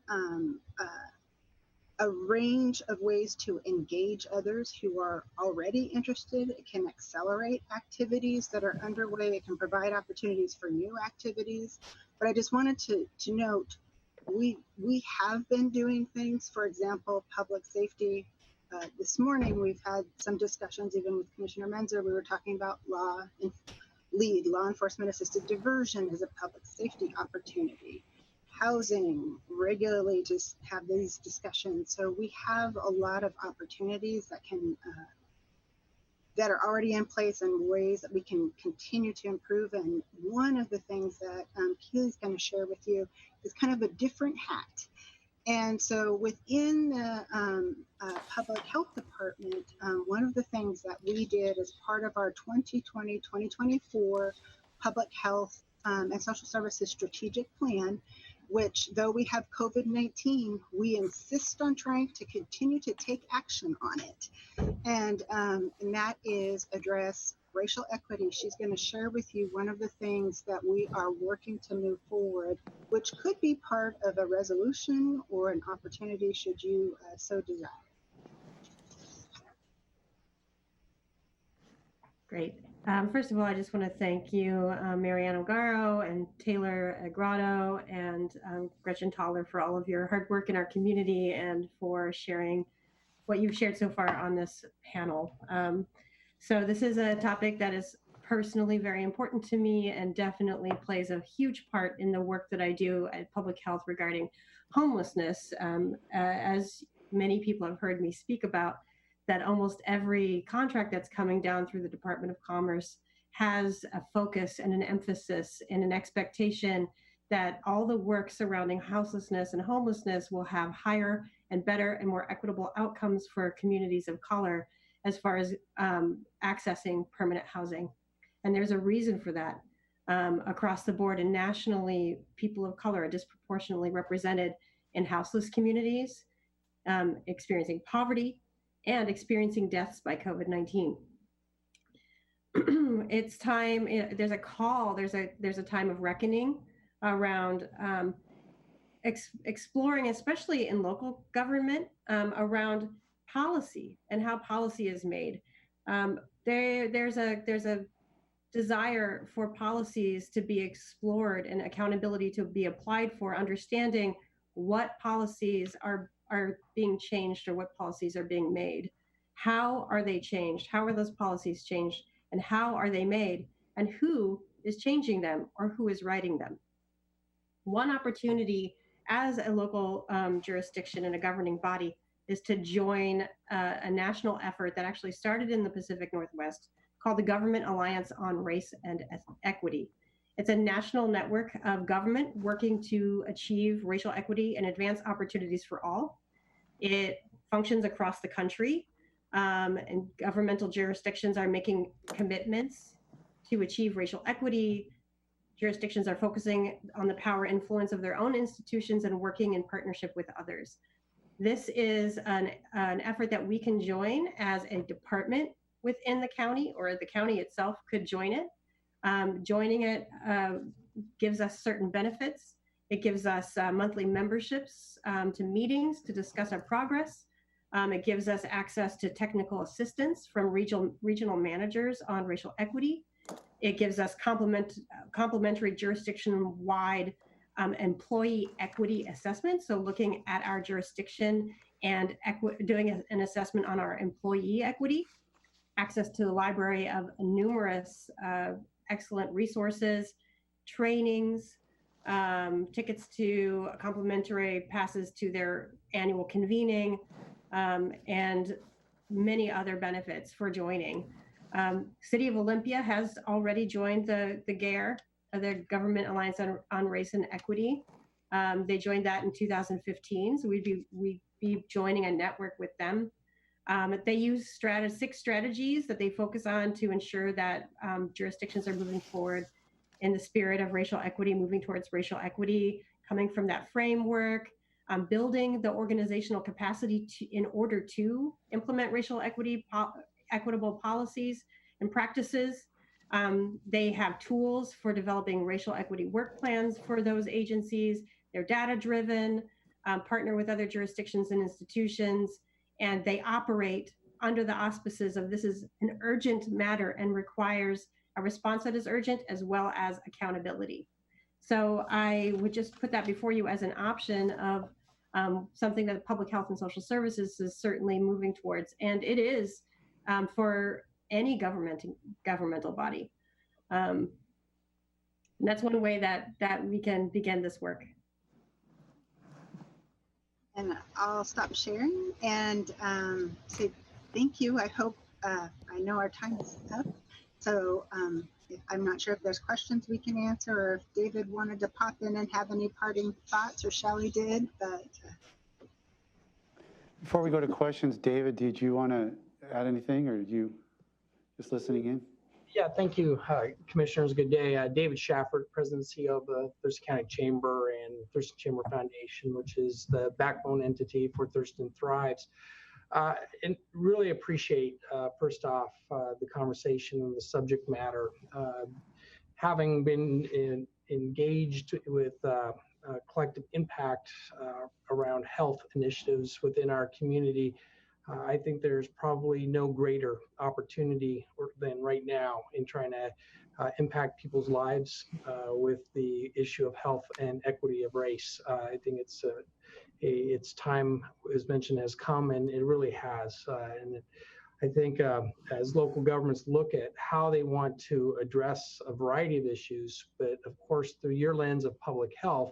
a range of ways to engage others who are already interested. It can accelerate activities that are underway. It can provide opportunities for new activities. But I just wanted to note, we have been doing things, for example, public safety. This morning, we've had some discussions, even with Commissioner Menzer. We were talking about law enforcement assisted diversion as a public safety opportunity. Housing, regularly just have these discussions. So we have a lot of opportunities that can that are already in place and ways that we can continue to improve. And one of the things that Keely's going to share with you is kind of a different hat. And so within the public health department, one of the things that we did as part of our 2020-2024 public health and social services strategic plan, which though we have COVID-19, we insist on trying to continue to take action on it. And that is address racial equity. She's going to share with you one of the things that we are working to move forward, which could be part of a resolution or an opportunity should you so desire. Great. First of all, I just want to thank you, Marianne Ogaro and Taylor Grotto and Gretchen Toller for all of your hard work in our community and for sharing what you've shared so far on this panel. So this is a topic that is personally very important to me and definitely plays a huge part in the work that I do at public health regarding homelessness. As many people have heard me speak about, that almost every contract that's coming down through the Department of Commerce has a focus and an emphasis and an expectation that all the work surrounding houselessness and homelessness will have higher and better and more equitable outcomes for communities of color as far as accessing permanent housing. And there's a reason for that. Across the board and nationally, people of color are disproportionately represented in houseless communities, experiencing poverty, and experiencing deaths by COVID-19. It's time, there's a call, there's a time of reckoning around exploring, especially in local government, around policy and how policy is made. There's a desire for policies to be explored and accountability to be applied for, understanding what policies are being changed or what policies are being made. How are they changed? How are those policies changed? And how are they made? And who is changing them or who is writing them? One opportunity as a local jurisdiction and a governing body is to join a national effort that actually started in the Pacific Northwest called the Government Alliance on Race and Equity. It's a national network of government working to achieve racial equity and advance opportunities for all. It functions across the country, and governmental jurisdictions are making commitments to achieve racial equity. Jurisdictions are focusing on the power influence of their own institutions and working in partnership with others. This is an effort that we can join as a department within the county, or the county itself could join it. Joining it gives us certain benefits. It gives us monthly memberships to meetings to discuss our progress. It gives us access to technical assistance from regional managers on racial equity. It gives us complementary jurisdiction-wide employee equity assessment. So looking at our jurisdiction and doing an assessment on our employee equity. Access to the library of numerous excellent resources, trainings, tickets to complimentary passes to their annual convening, and many other benefits for joining. City of Olympia has already joined the GARE, the Government Alliance on Race and Equity. They joined that in 2015, so we'd be joining a network with them. They use 6 strategies that they focus on to ensure that jurisdictions are moving forward in the spirit of racial equity, moving towards racial equity, coming from that framework, building the organizational capacity in order to implement racial equity, equitable policies and practices. They have tools for developing racial equity work plans for those agencies. They're data-driven, partner with other jurisdictions and institutions, and they operate under the auspices of this is an urgent matter and requires a response that is urgent as well as accountability. So I would just put that before you as an option of something that Public Health and Social Services is certainly moving towards, and it is for any governmental body. And that's one way that we can begin this work. And I'll stop sharing and say thank you. I hope, I know our time is up. So I'm not sure if there's questions we can answer or if David wanted to pop in and have any parting thoughts or Shelley did, but. Before we go to questions, David, did you want to add anything or are you just listening in? Yeah, thank you, Commissioners. Good day. David Shafford, President and CEO of the Thurston County Chamber and Thurston Chamber Foundation, which is the backbone entity for Thurston Thrives. And really appreciate, first off, the conversation and the subject matter. Having been engaged with collective impact around health initiatives within our community, I think there's probably no greater opportunity than right now in trying to impact people's lives with the issue of health and equity of race. I think it's time, as mentioned, has come, and it really has. And I think as local governments look at how they want to address a variety of issues, but of course through your lens of public health,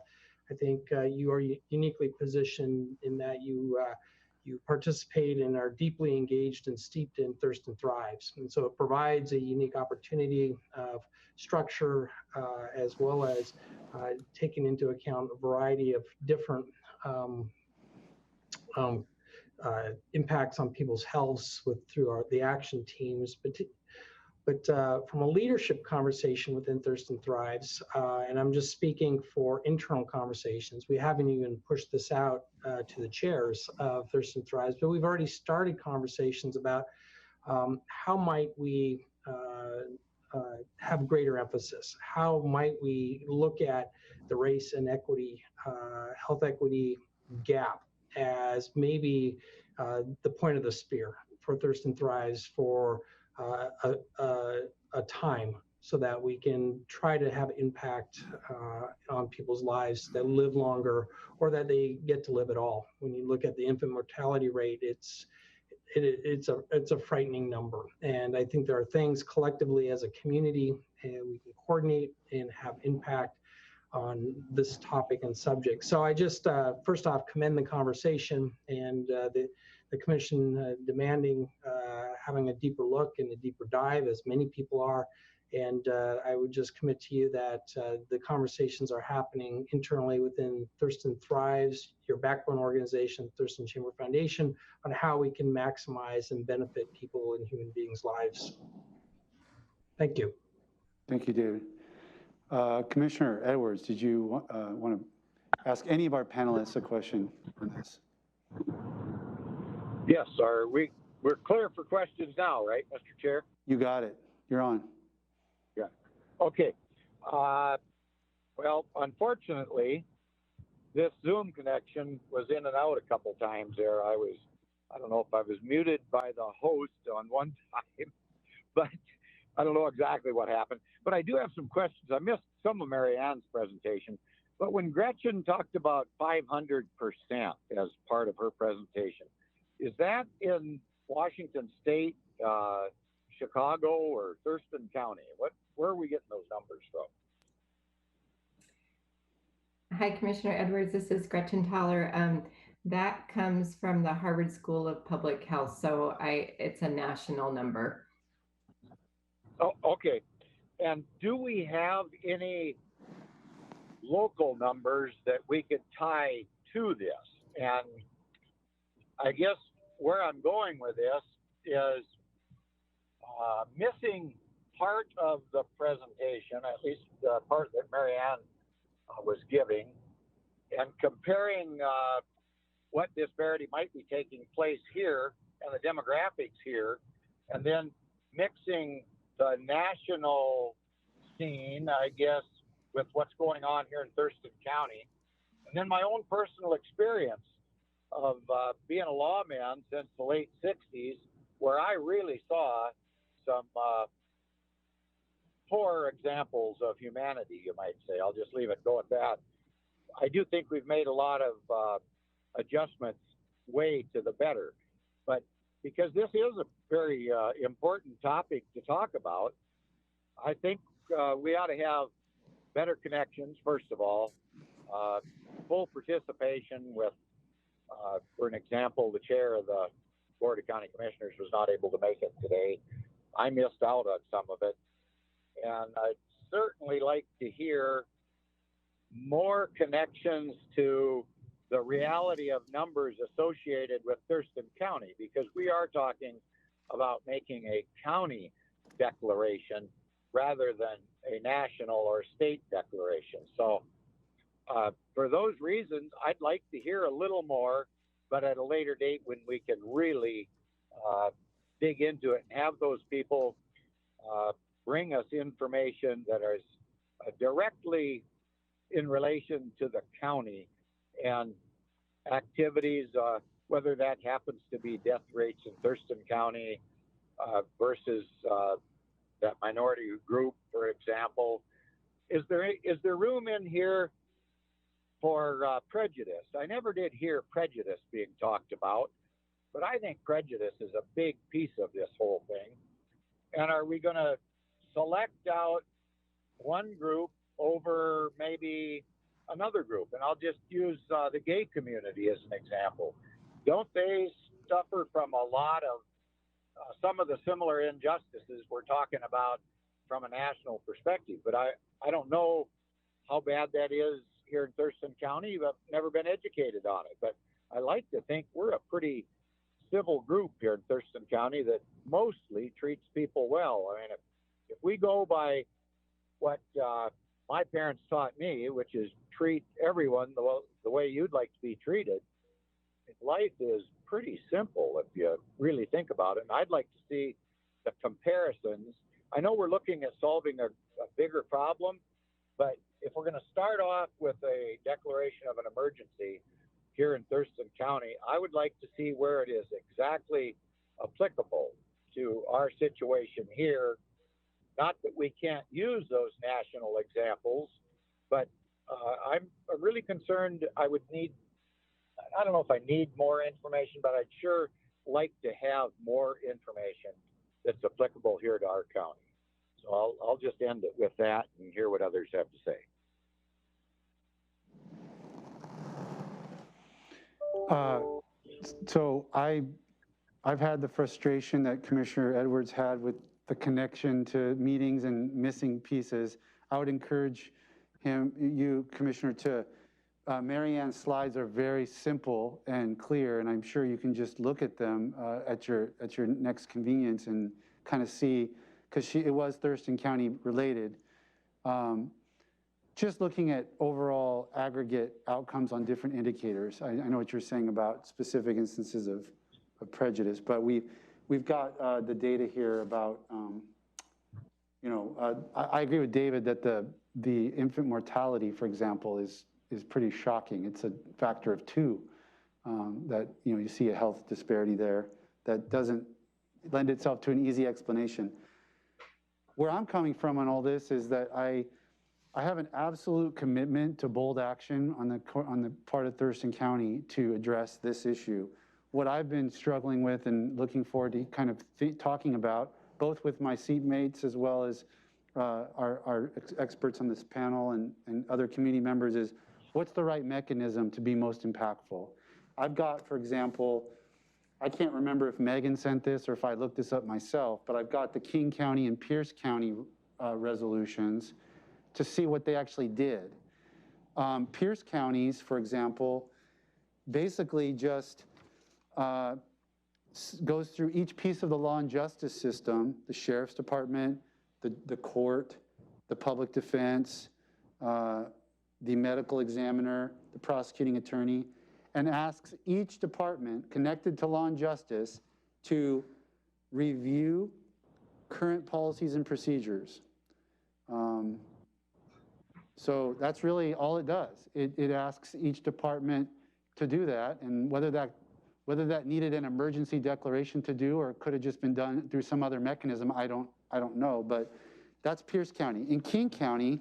I think you are uniquely positioned in that you participate and are deeply engaged and steeped in Thurston Thrives. And so it provides a unique opportunity of structure as well as taking into account a variety of different impacts on people's healths through the action teams. But from a leadership conversation within Thurston Thrives, and I'm just speaking for internal conversations, we haven't even pushed this out to the chairs of Thurston Thrives, but we've already started conversations about how might we have greater emphasis? How might we look at the race and equity, health equity gap as maybe the point of the spear for Thurston Thrives for a time so that we can try to have impact on people's lives that live longer or that they get to live at all. When you look at the infant mortality rate, it's a frightening number. And I think there are things collectively as a community and we can coordinate and have impact on this topic and subject. So I just first off commend the conversation and the commission demanding having a deeper look and a deeper dive, as many people are. And I would just commit to you that the conversations are happening internally within Thurston Thrives, your backbone organization, Thurston Chamber Foundation, on how we can maximize and benefit people and human beings' lives. Thank you. Thank you, David. Commissioner Edwards, did you want to ask any of our panelists a question on this? Yes, we're clear for questions now, right, Mr. Chair? You got it. You're on. Yeah. Okay. Well, unfortunately, this Zoom connection was in and out a couple times there. I don't know if I was muted by the host on one time, but I don't know exactly what happened. But I do have some questions. I missed some of Mary Ann's presentation, but when Gretchen talked about 500% as part of her presentation, is that in Washington State, Chicago, or Thurston County? Where are we getting those numbers from? Hi, Commissioner Edwards. This is Gretchen Thaler. That comes from the Harvard School of Public Health, so it's a national number. Oh, okay. And do we have any local numbers that we could tie to this? And I guess where I'm going with this is missing part of the presentation, at least the part that Mary Ann was giving, and comparing what disparity might be taking place here and the demographics here, and then mixing the national scene, I guess, with what's going on here in Thurston County, and then my own personal experience of being a lawman since the late 60s, where I really saw some poor examples of humanity, you might say. I'll just leave it go at that. I do think we've made a lot of adjustments way to the better, but because this is a very important topic to talk about, I think we ought to have better connections, first of all, full participation with, for an example, the chair of the Board of County Commissioners was not able to make it today. I missed out on some of it. And I'd certainly like to hear more connections to the reality of numbers associated with Thurston County, because we are talking about making a county declaration rather than a national or state declaration. So for those reasons, I'd like to hear a little more, but at a later date when we can really dig into it and have those people bring us information that is directly in relation to the county and activities, whether that happens to be death rates in Thurston County versus that minority group, for example. Is there room in here for prejudice? I never did hear prejudice being talked about, but I think prejudice is a big piece of this whole thing. And are we going to select out one group over maybe another group? And I'll just use the gay community as an example. Don't they suffer from a lot of some of the similar injustices we're talking about from a national perspective? But I don't know how bad that is here in Thurston County. I've never been educated on it, but I like to think we're a pretty civil group here in Thurston County that mostly treats people well. I mean, if we go by what my parents taught me, which is treat everyone the way you'd like to be treated, life is pretty simple if you really think about it. And I'd like to see the comparisons. I know we're looking at solving a bigger problem, but if we're going to start off with a declaration of an emergency here in Thurston County, I would like to see where it is exactly applicable to our situation here. Not that we can't use those national examples, but I'm really concerned. I don't know if I need more information, but I'd sure like to have more information that's applicable here to our county. So I'll just end it with that and hear what others have to say. So I've had the frustration that Commissioner Edwards had with the connection to meetings and missing pieces. I would encourage you, Commissioner, to Mary Ann's slides are very simple and clear, and I'm sure you can just look at them at your next convenience and kind of see, because it was Thurston County related. Just looking at overall aggregate outcomes on different indicators. I know what you're saying about specific instances of prejudice, but we've got the data here about I agree with David that the infant mortality, for example, is pretty shocking. It's a factor of 2 that you see a health disparity there that doesn't lend itself to an easy explanation. Where I'm coming from on all this is that I have an absolute commitment to bold action on the part of Thurston County to address this issue. What I've been struggling with and looking forward to kind of talking about, both with my seatmates as well as our experts on this panel and other community members, is what's the right mechanism to be most impactful? I've got, for example, I can't remember if Megan sent this or if I looked this up myself, but I've got the King County and Pierce County resolutions to see what they actually did. Pierce counties, for example, basically just goes through each piece of the law and justice system, the sheriff's department, the court, the public defense, the medical examiner, the prosecuting attorney, and asks each department connected to law and justice to review current policies and procedures. So that's really all it does. It asks each department to do that, and whether that needed an emergency declaration to do or could have just been done through some other mechanism, I don't know, but that's Pierce County. In King County,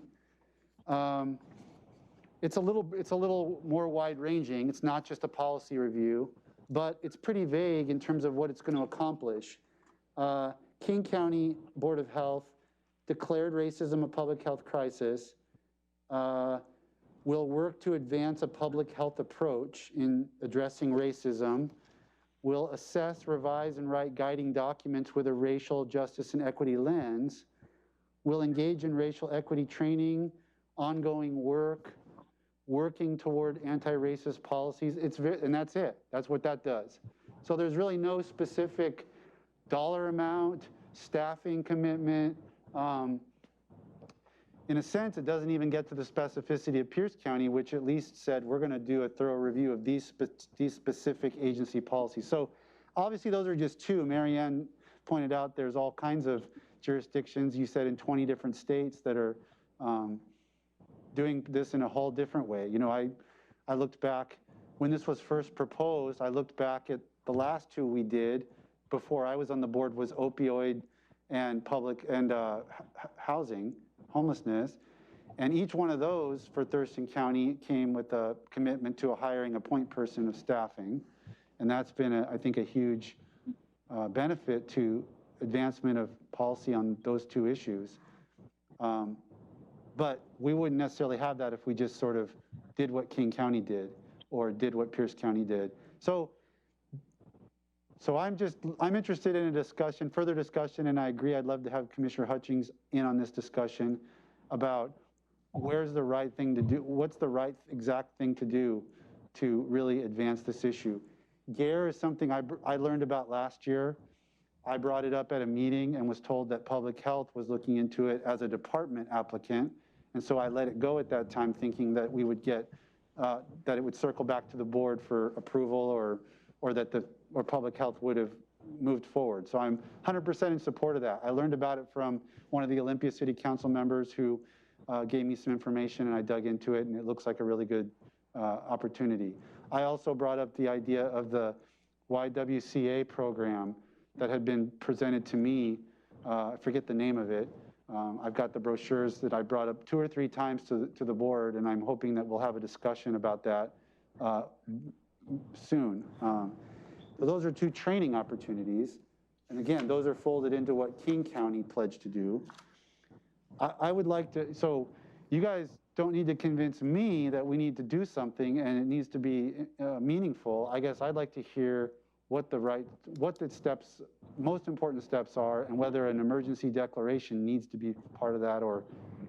it's a little more wide-ranging. It's not just a policy review, but it's pretty vague in terms of what it's going to accomplish. King County Board of Health declared racism a public health crisis, will work to advance a public health approach in addressing racism, will assess, revise, and write guiding documents with a racial justice and equity lens, will engage in racial equity training, ongoing work, working toward anti-racist policies. And that's it. That's what that does. So there's really no specific dollar amount, staffing commitment. In a sense, it doesn't even get to the specificity of Pierce County, which at least said we're going to do a thorough review of these specific agency policies. So obviously those are just 2. Marianne pointed out there's all kinds of jurisdictions, you said in 20 different states, that are doing this in a whole different way. I looked back, when this was first proposed, I looked back at the last 2 we did before I was on the board was opioid and public and housing, homelessness. And each one of those for Thurston County came with a commitment to hiring a point person of staffing. And that's been, I think, a huge benefit to advancement of policy on those 2 issues. But we wouldn't necessarily have that if we just sort of did what King County did or did what Pierce County did. So I'm interested in a discussion, further discussion, and I agree I'd love to have Commissioner Hutchings in on this discussion about where's the right thing to do, what's the right exact thing to do to really advance this issue. GARE is something I learned about last year. I brought it up at a meeting and was told that public health was looking into it as a department applicant. And so I let it go at that time thinking that we would get, that it would circle back to the board for approval or that public health would have moved forward. So I'm 100% in support of that. I learned about it from one of the Olympia City Council members who gave me some information, and I dug into it, and it looks like a really good opportunity. I also brought up the idea of the YWCA program that had been presented to me. I forget the name of it. I've got the brochures that I brought up 2 or 3 times to the board, and I'm hoping that we'll have a discussion about that soon. So those are 2 training opportunities. And again, those are folded into what King County pledged to do. I would like to, so you guys don't need to convince me that we need to do something and it needs to be meaningful. I guess I'd like to hear what the steps, most important steps are, and whether an emergency declaration needs to be part of that, or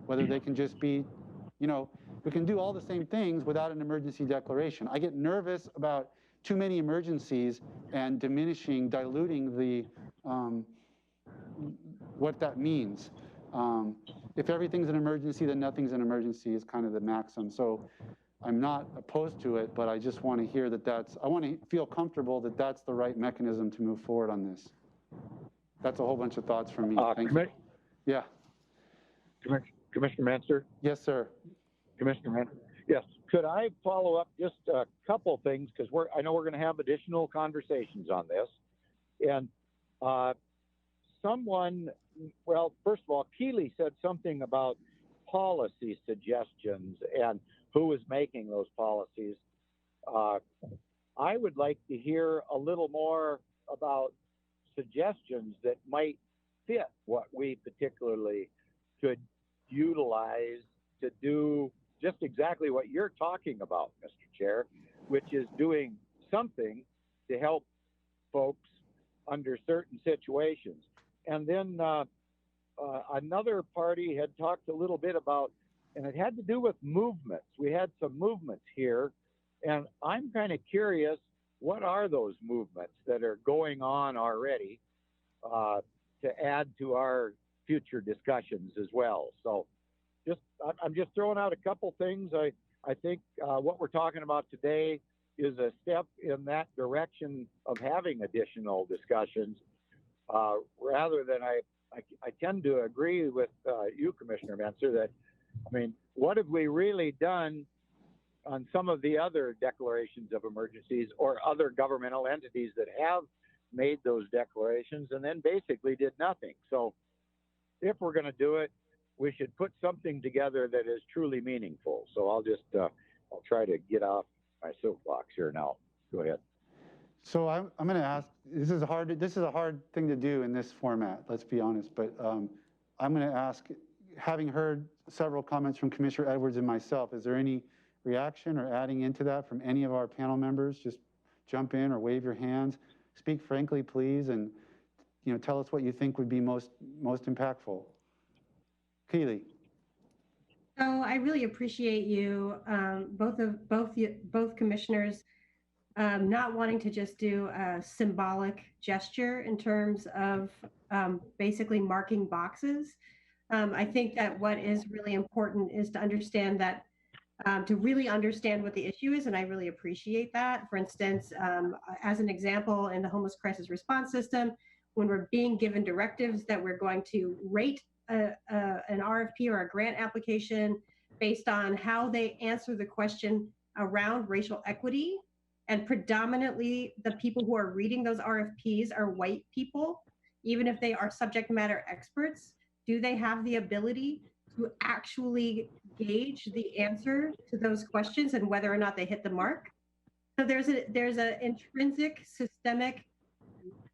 whether they can just be, we can do all the same things without an emergency declaration. I get nervous about too many emergencies and diluting the, what that means. If everything's an emergency, then nothing's an emergency is kind of the maxim. So I'm not opposed to it, but I just want to hear I want to feel comfortable that that's the right mechanism to move forward on this. That's a whole bunch of thoughts from me. Thank you. Yeah. Commissioner Menster? Yes, sir. Commissioner Menster? Yes. Could I follow up just a couple things, because I know we're going to have additional conversations on this. And well, first of all, Keeley said something about policy suggestions and who was making those policies. I would like to hear a little more about suggestions that might fit what we particularly could utilize to do just exactly what you're talking about, Mr. Chair, which is doing something to help folks under certain situations. And then another party had talked a little bit about, and it had to do with movements. We had some movements here, and I'm kind of curious, what are those movements that are going on already to add to our future discussions as well? So I'm just throwing out a couple things. I think what we're talking about today is a step in that direction of having additional discussions, rather than I tend to agree with you, Commissioner Menser, that, I mean, what have we really done on some of the other declarations of emergencies or other governmental entities that have made those declarations and then basically did nothing? So if we're going to do it, we should put something together that is truly meaningful. So I'll try to get off my soapbox here now. Go ahead. So I'm going to ask, this is a hard thing to do in this format, let's be honest, but I'm going to ask, having heard several comments from Commissioner Edwards and myself, is there any reaction or adding into that from any of our panel members? Just jump in or wave your hands. Speak frankly, please, and tell us what you think would be most impactful. Keeley. So I really appreciate you, both commissioners, not wanting to just do a symbolic gesture in terms of basically marking boxes. I think that what is really important is to understand that, to really understand what the issue is, and I really appreciate that. For instance, as an example, in the homeless crisis response system, when we're being given directives that we're going to rate an RFP or a grant application based on how they answer the question around racial equity, and predominantly the people who are reading those RFPs are white people, even if they are subject matter experts, do they have the ability to actually gauge the answer to those questions and whether or not they hit the mark? So there's an intrinsic systemic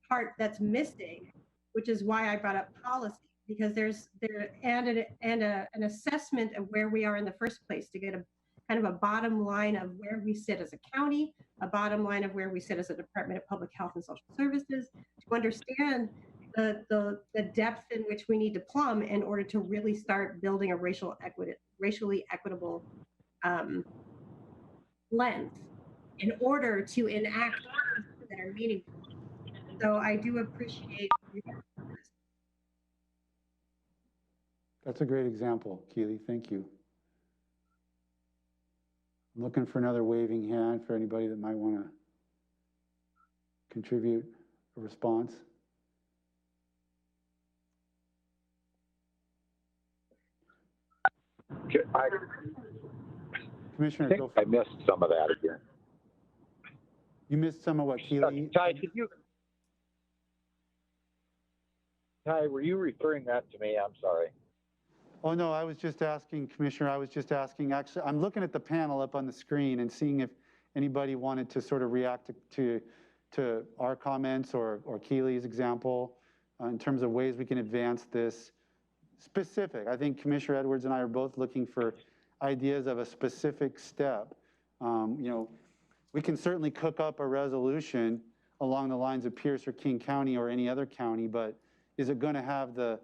part that's missing, which is why I brought up policy, because there's an assessment of where we are in the first place to get a kind of a bottom line of where we sit as a county, a bottom line of where we sit as a Department of Public Health and Social Services, to understand the depth in which we need to plumb in order to really start building a racially equitable lens in order to enact that are meaningful. So I do appreciate you. That's a great example, Keeley. Thank you. I'm looking for another waving hand for anybody that might want to contribute a response. Commissioner, go for it. I missed some of that again. You missed some of what Keeley? Ty, were you referring that to me? I'm sorry. Oh, no, I was just asking, Commissioner, actually, I'm looking at the panel up on the screen and seeing if anybody wanted to sort of react to our comments or Keeley's example in terms of ways we can advance this specific. I think Commissioner Edwards and I are both looking for ideas of a specific step. We can certainly cook up a resolution along the lines of Pierce or King County or any other county, but is it going to have the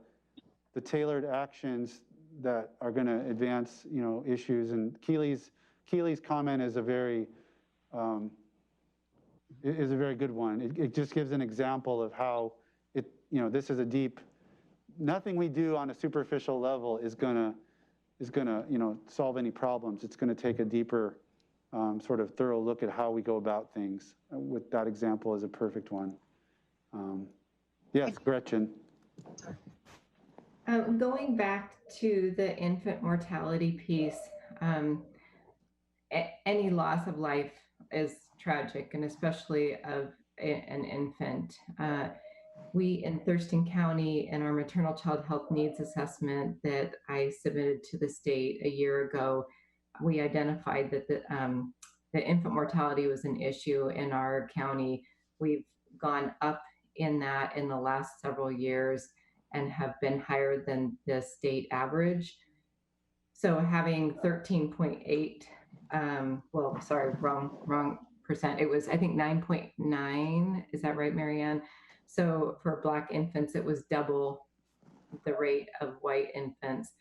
tailored actions that are going to advance, issues? And Keeley's comment is a very good one. It just gives an example of how this is a deep. Nothing we do on a superficial level is gonna solve any problems. It's going to take a deeper, sort of thorough look at how we go about things. With that example is a perfect one. Yes, Gretchen. Going back to the infant mortality piece, any loss of life is tragic, and especially of an infant. We in Thurston County, in our maternal child health needs assessment that I submitted to the state a year ago, we identified that the infant mortality was an issue in our county. We've gone up in that in the last several years and have been higher than the state average. So having 13.8, well, sorry, wrong percent. It was, I think, 9.9. Is that right, Marianne? So for Black infants, it was double the rate of white infants.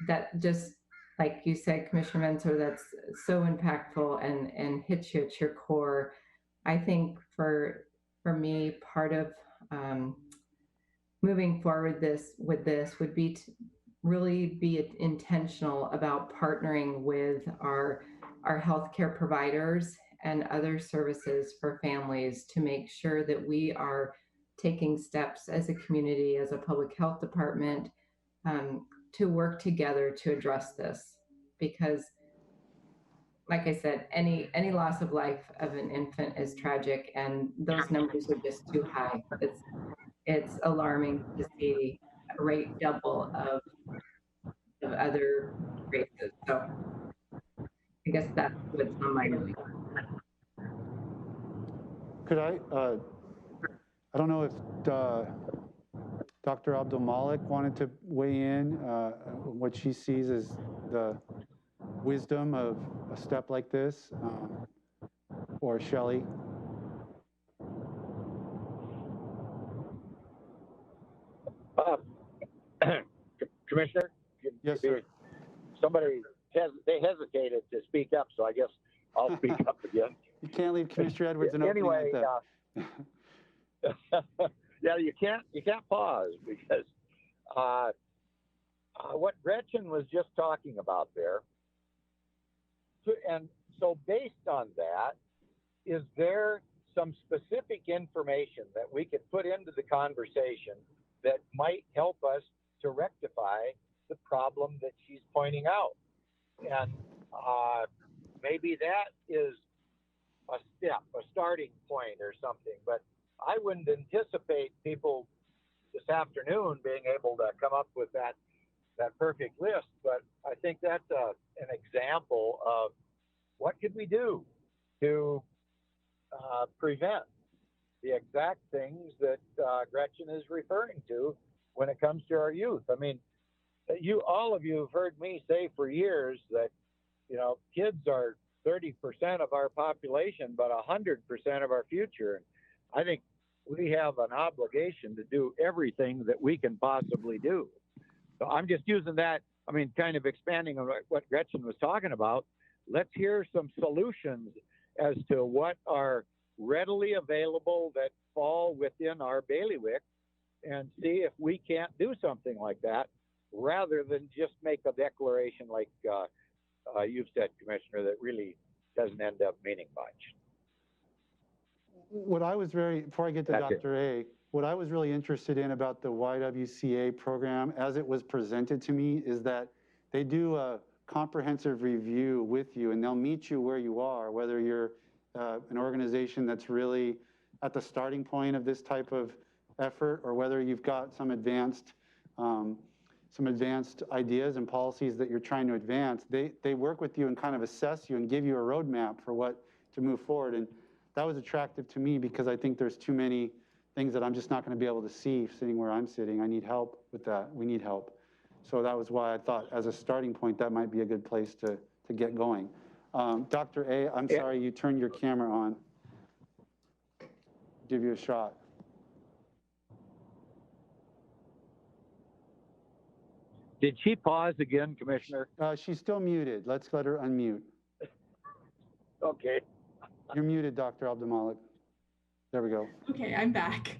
That just, like you said, Commissioner Mentor, that's so impactful and hits you at your core. I think for me, part of moving forward with this would be to really be intentional about partnering with our healthcare providers and other services for families to make sure that we are taking steps as a community, as a public health department, to work together to address this. Because, like I said, any loss of life of an infant is tragic, and those numbers are just too high. It's alarming to see a rate double of other races. So I guess that's what's on my mind. Could I don't know if Dr. Abdul Malik wanted to weigh in what she sees as the wisdom of a step like this, or Shelley. Commissioner? Yes, sir. Somebody they hesitated to speak up, so I guess I'll speak up again. You can't leave Commissioner Edwards an opening Anyway, like that. yeah, you can't pause, because what Gretchen was just talking about there, and so based on that, is there some specific information that we could put into the conversation that might help us to rectify the problem that she's pointing out? And maybe that is a step, a starting point or something, but I wouldn't anticipate people this afternoon being able to come up with that perfect list, but I think that's an example of what could we do to prevent the exact things that Gretchen is referring to when it comes to our youth. I mean, all of you have heard me say for years that, kids are 30% of our population, but 100% of our future. And I think we have an obligation to do everything that we can possibly do. So I'm just using that, kind of expanding on what Gretchen was talking about. Let's hear some solutions as to what are readily available that fall within our bailiwick, and see if we can't do something like that, rather than just make a declaration like you've said, Commissioner, that really doesn't end up meaning much. What I was before I get to Dr. A, what I was really interested in about the YWCA program as it was presented to me is that they do a comprehensive review with you, and they'll meet you where you are, whether you're an organization that's really at the starting point of this type of effort, or whether you've got some advanced ideas and policies that you're trying to advance. They work with you and kind of assess you and give you a roadmap for what to move forward. And that was attractive to me, because I think there's too many things that I'm just not going to be able to see sitting where I'm sitting. I need help with that. We need help. So that was why I thought, as a starting point, that might be a good place to get going. Dr. A, I'm sorry, you turned your camera on. Give you a shot. Did she pause again, Commissioner? She's still muted. Let's let her unmute. Okay. You're muted, Dr. Abdulmalik. There we go. Okay, I'm back.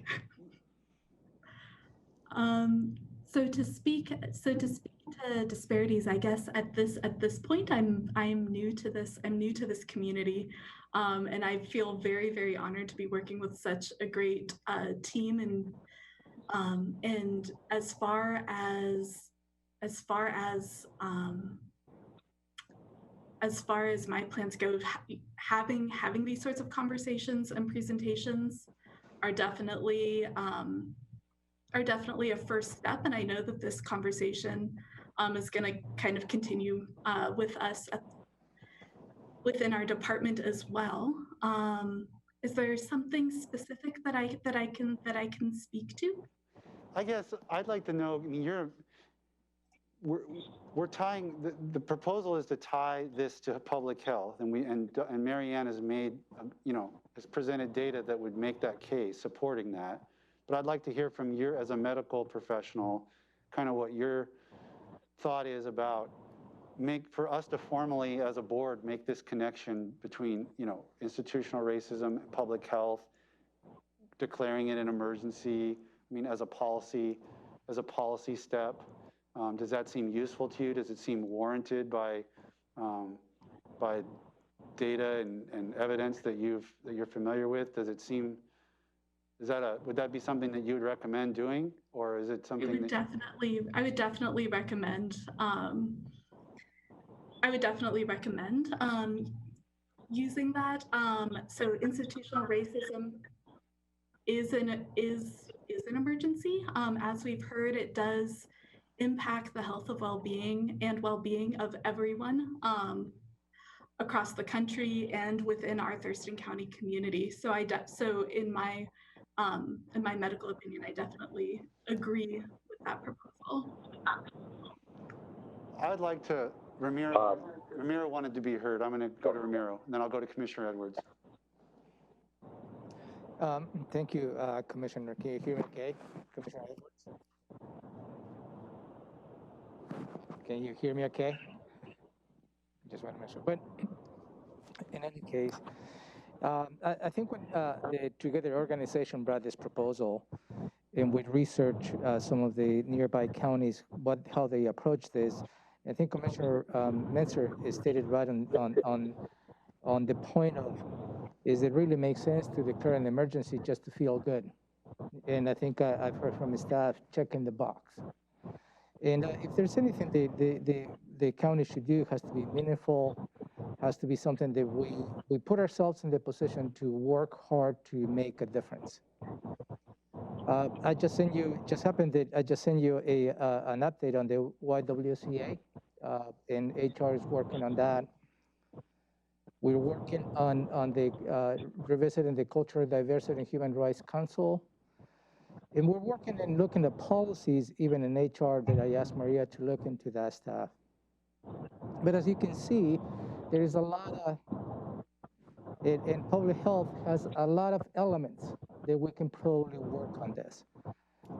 So to speak to disparities, I guess at this point, I'm new to this. I'm new to this community, and I feel very, very honored to be working with such a great team and And as far as my plans go, having these sorts of conversations and presentations are definitely a first step. And I know that this conversation is going to kind of continue with us within our department as well. Is there something specific that I can speak to? I guess I'd like to know, I mean, we're tying, the proposal is to tie this to public health, and Marianne has made, has presented data that would make that case, supporting that. But I'd like to hear from you as a medical professional, kind of what your thought is about for us to formally, as a board, make this connection between, institutional racism, public health, declaring it an emergency. I mean, as a policy step. Does that seem useful to you? Does it seem warranted by data and evidence that you're familiar with? Does it seem, would that be something that you would recommend doing, or is it something I would definitely recommend. Using that. So institutional racism is an emergency. As we've heard, it does impact the health of well-being of everyone across the country and within our Thurston County community. So in my medical opinion, I definitely agree with that proposal. I'd like to, Ramiro wanted to be heard. I'm going to go to Ramiro, and then I'll go to Commissioner Edwards. Thank you, Commissioner. Can you hear me okay? Commissioner Edwards? Can you hear me okay? Just want to make sure. But in any case, I think when the Together organization brought this proposal, and we researched some of the nearby counties, how they approach this, I think Commissioner Menzer stated right on the point of, is it really makes sense to declare an emergency just to feel good? And I think I've heard from the staff checking the box. And if there's anything the county should do, it has to be meaningful, has to be something that we put ourselves in the position to work hard to make a difference. I just sent you an update on the YWCA, and HR is working on that. We're working on the revisiting the Cultural Diversity and Human Rights Council. And we're working and looking at policies, even in HR, that I asked Maria to look into that stuff. But as you can see, there is a lot of, and public health has a lot of elements that we can probably work on this.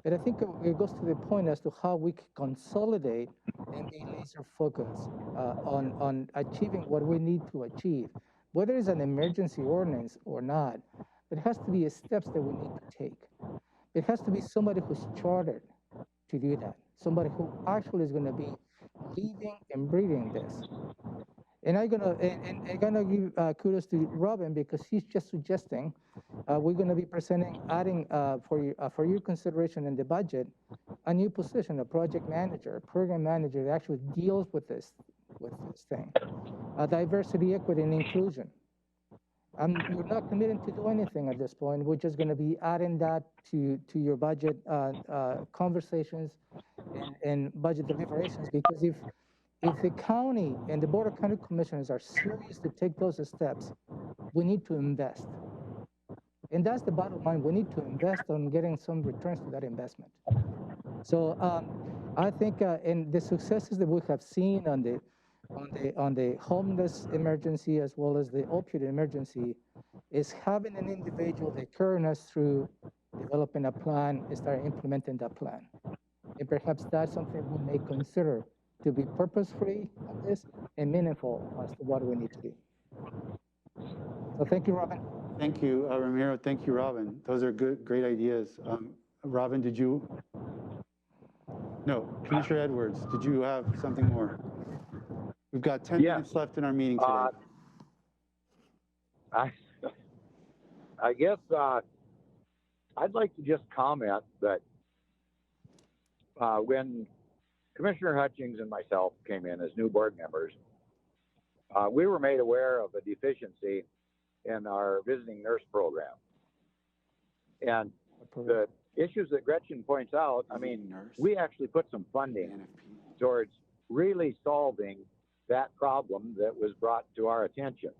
But I think it goes to the point as to how we can consolidate and be laser focused on achieving what we need to achieve, whether it's an emergency ordinance or not. It has to be steps that we need to take. It has to be somebody who's chartered to do that, somebody who actually is going to be living and breathing this. And I'm gonna give kudos to Robin, because he's just suggesting we're going to be adding for your consideration in the budget, a new position, a project manager, a program manager that actually deals with this thing, diversity, equity, and inclusion. We're not committing to do anything at this point. We're just going to be adding that to your budget conversations and budget deliberations, because if the county and the Board of County Commissioners are serious to take those steps, we need to invest. And that's the bottom line. We need to invest on getting some returns to that investment. So I think in the successes that we have seen on the homeless emergency as well as the opioid emergency is having an individual that carrying us through developing a plan and start implementing that plan. And perhaps that's something we may consider to be purpose-free on this and meaningful as to what we need to do. So thank you, Robin. Thank you, Ramiro. Thank you, Robin. Those are great ideas. Robin, did you? No, Commissioner Edwards, did you have something more? We've got 10 minutes left in our meeting today. I guess I'd like to just comment that when Commissioner Hutchings and myself came in as new board members, we were made aware of a deficiency in our visiting nurse program. And the issues that Gretchen points out, I mean, we actually put some funding towards really solving that problem that was brought to our attention.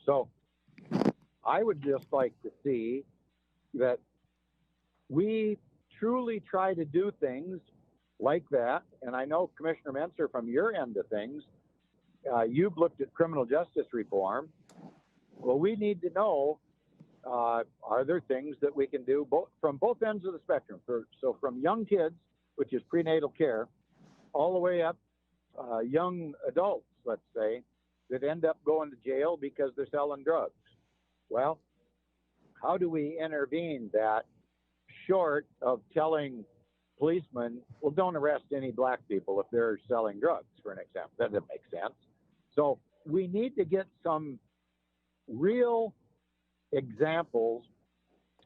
So I would just like to see that we truly try to do things like that. And I know, Commissioner Menser, from your end of things, you've looked at criminal justice reform. Well, we need to know, are there things that we can do from both ends of the spectrum? So from young kids, which is prenatal care, all the way up young adults, let's say, that end up going to jail because they're selling drugs. Well, how do we intervene that short of telling policemen, well, don't arrest any black people if they're selling drugs, for an example? That doesn't make sense. So we need to get some real examples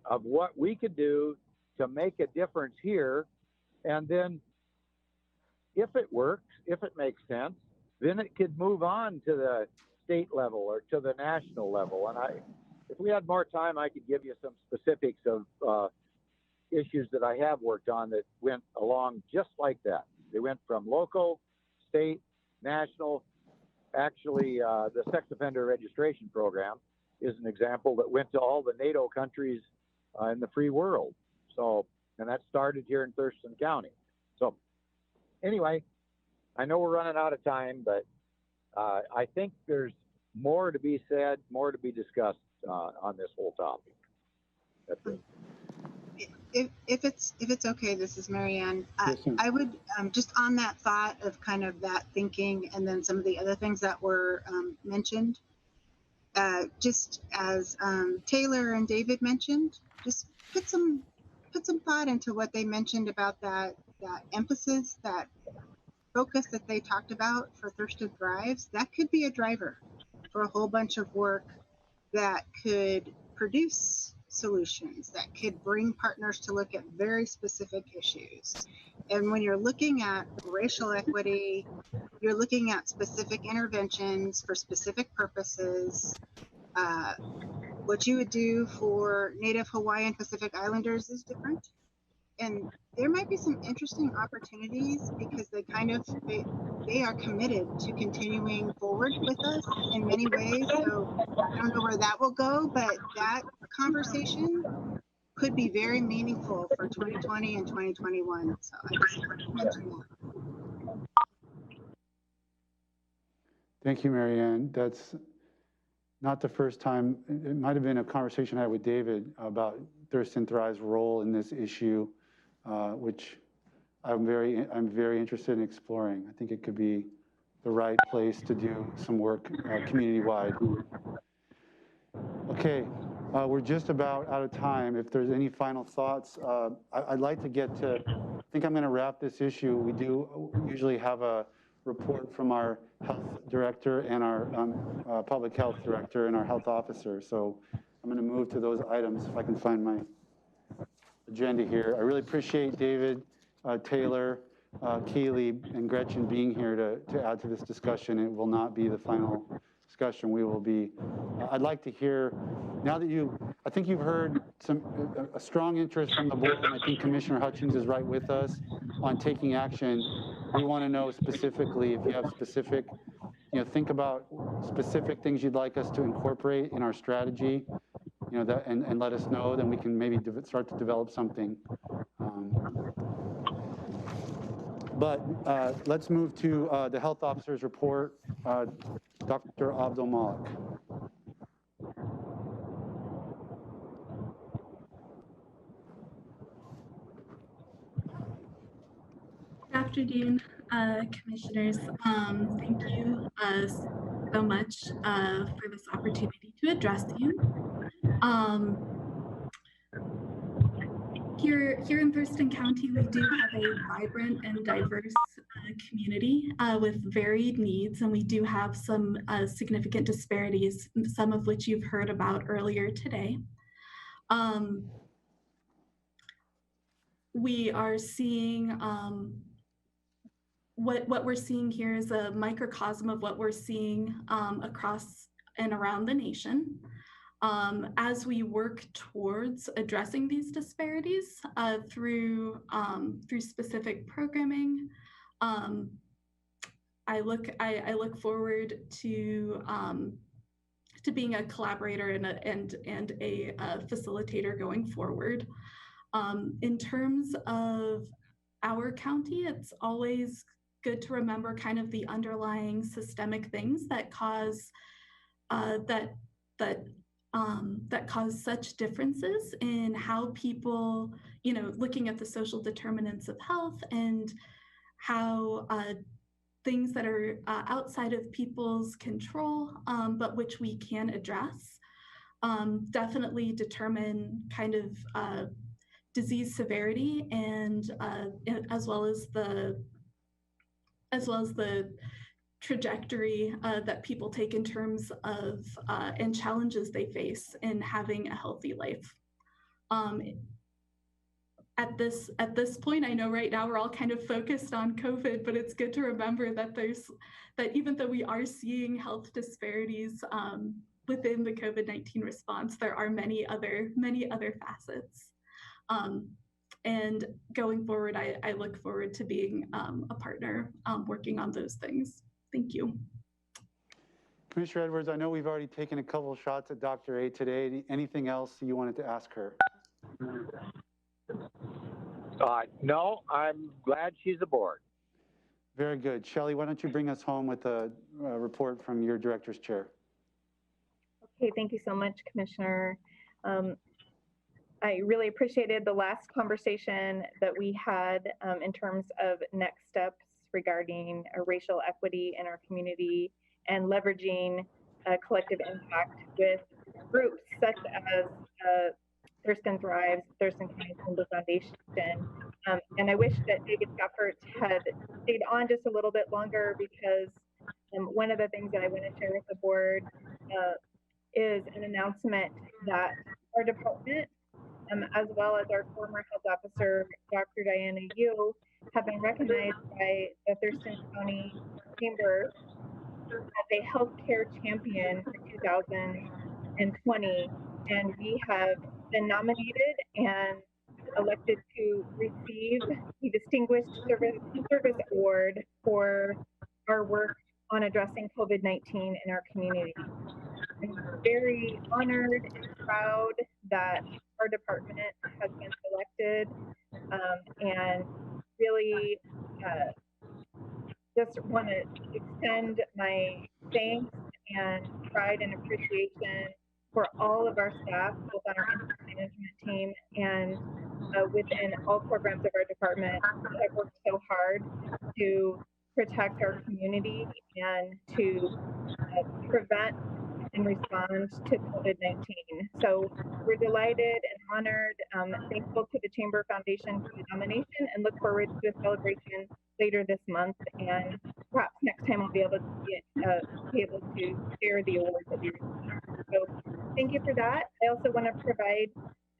of what we could do to make a difference here. And then if it works, if it makes sense, then it could move on to the state level or to the national level. And if we had more time, I could give you some specifics of issues that I have worked on that went along just like that. They went from local, state, national. Actually, the sex offender registration program is an example that went to all the NATO countries in the free world. So, and that started here in Thurston County. So anyway, I know we're running out of time, but I think there's more to be said, more to be discussed on this whole topic. That's it. If it's okay, this is Marianne. Yes, I would just on that thought of kind of that thinking, and then some of the other things that were mentioned, just as Taylor and David mentioned, just put some thought into what they mentioned about that emphasis, that focus that they talked about for Thurston Thrives. That could be a driver for a whole bunch of work that could produce solutions, that could bring partners to look at very specific issues. And when you're looking at racial equity, you're looking at specific interventions for specific purposes. What you would do for Native Hawaiian Pacific Islanders is different. And there might be some interesting opportunities because they are committed to continuing forward with us in many ways. So I don't know where that will go, but that conversation could be very meaningful for 2020 and 2021. So I just mentioned that. Thank you, Marianne. That's not the first time. It might have been a conversation I had with David about Thurston Thrive's role in this issue, which I'm very interested in exploring. I think it could be the right place to do some work community-wide. Okay, we're just about out of time. If there's any final thoughts, I'd like to get to, I think I'm gonna wrap this issue. We do usually have a report from our health director and our public health director and our health officer. So I'm gonna move to those items if I can find my agenda here. I really appreciate David, Taylor, Keely, and Gretchen being here to add to this discussion. It will not be the final discussion. We will be, I'd like to hear, now that I think you've heard a strong interest from the board, and I think Commissioner Hutchings is right with us on taking action. We want to know specifically if you have specific, think about specific things you'd like us to incorporate in our strategy, and let us know, then we can maybe start to develop something. But let's move to the health officer's report. Dr. Abdul Malik. Good afternoon, commissioners. Thank you so much for this opportunity to address you. Here in Thurston County, we do have a vibrant and diverse community with varied needs, and we do have some significant disparities, some of which you've heard about earlier today. we are seeing what we're seeing here is a microcosm of what we're seeing across and around the nation. As we work towards addressing these disparities through specific programming, I look forward to being a collaborator and a facilitator going forward. In terms of our county, it's always good to remember kind of the underlying systemic things that cause that cause such differences in how people, looking at the social determinants of health and how things that are outside of people's control, but which we can address, definitely determine kind of disease severity and as well as the trajectory that people take in terms of and challenges they face in having a healthy life. At this point, I know right now we're all kind of focused on COVID, but it's good to remember that even though we are seeing health disparities within the COVID-19 response, there are many other facets. And going forward, I look forward to being a partner working on those things. Thank you. Commissioner Edwards, I know we've already taken a couple of shots at Dr. A today. Anything else you wanted to ask her? No, I'm glad she's aboard. Very good. Shelley, why don't you bring us home with a report from your director's chair? Okay, thank you so much, Commissioner. I really appreciated the last conversation that we had in terms of next steps regarding racial equity in our community and leveraging collective impact with groups such as Thurston Thrives, Thurston County Chamber Foundation. And I wish that David Stafford had stayed on just a little bit longer, because one of the things that I want to share with the board is an announcement that our department, as well as our former health officer, Dr. Diana Yu, have been recognized by the Thurston County Chamber as a healthcare champion for 2020. And we have been nominated and elected to receive the Distinguished Service Award for our work on addressing COVID-19 in our community. I'm very honored and proud that our department has been selected, and really just want to extend my thanks and pride and appreciation for all of our staff, both on our incident management team and within all programs of our department, that have worked so hard to protect our community and to prevent and respond to COVID-19. So we're delighted and honored, thankful to the Chamber Foundation for the nomination, and look forward to a celebration later this month. And perhaps next time I'll be able to share the awards that we received. So thank you for that. I also want to provide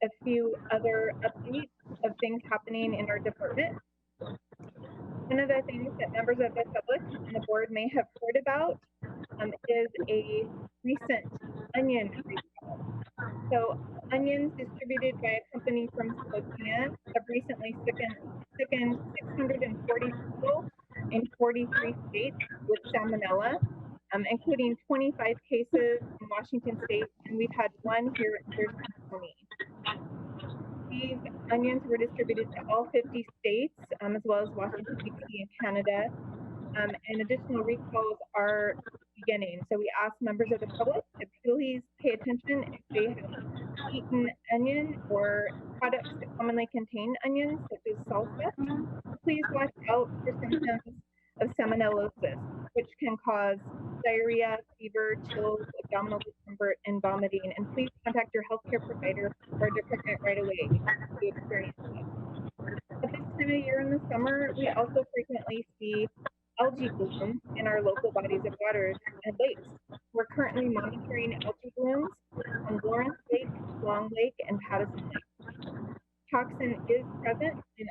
a few other updates of things happening in our department. One of the things that members of the public and the board may have heard about is a recent onion recall. So onions distributed by a company from Spokane have recently sickened 640 people in 43 states with salmonella, including 25 cases in Washington state, and we've had one here in Thurston County. These onions were distributed to all 50 states, as well as Washington, D.C. and Canada, and additional recalls are beginning. So we ask members of the public to please pay attention if they have eaten onion or products that commonly contain onions, such as salsa. Please watch out for symptoms of salmonellosis, which can cause diarrhea, fever, chills, abdominal discomfort, and vomiting. And please contact your healthcare provider or department right away if you experience this. At this time of year in the summer, we also frequently see algae blooms in our local bodies of water and lakes. We're currently monitoring algae blooms on Lawrence Lake, Long Lake, and Patterson Lake. Toxin is present in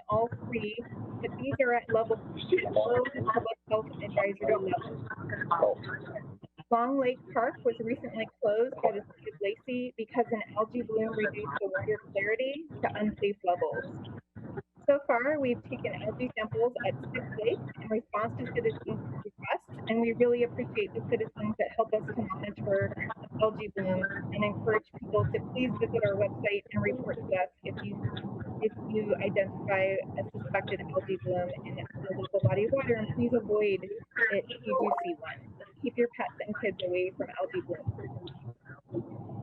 3, but these are at level below the public health advisory level. Long Lake Park was recently closed by the city of Lacey because an algae bloom reduced the water clarity to unsafe levels. So far, we've taken algae samples at 6 lakes in response to citizens' requests, and we really appreciate the citizens that help us to monitor algae blooms and encourage people to please visit our website and report to us if you identify a suspected algae bloom in a local body of water, and please avoid it if you do see one. Keep your pets and kids away from algae blooms.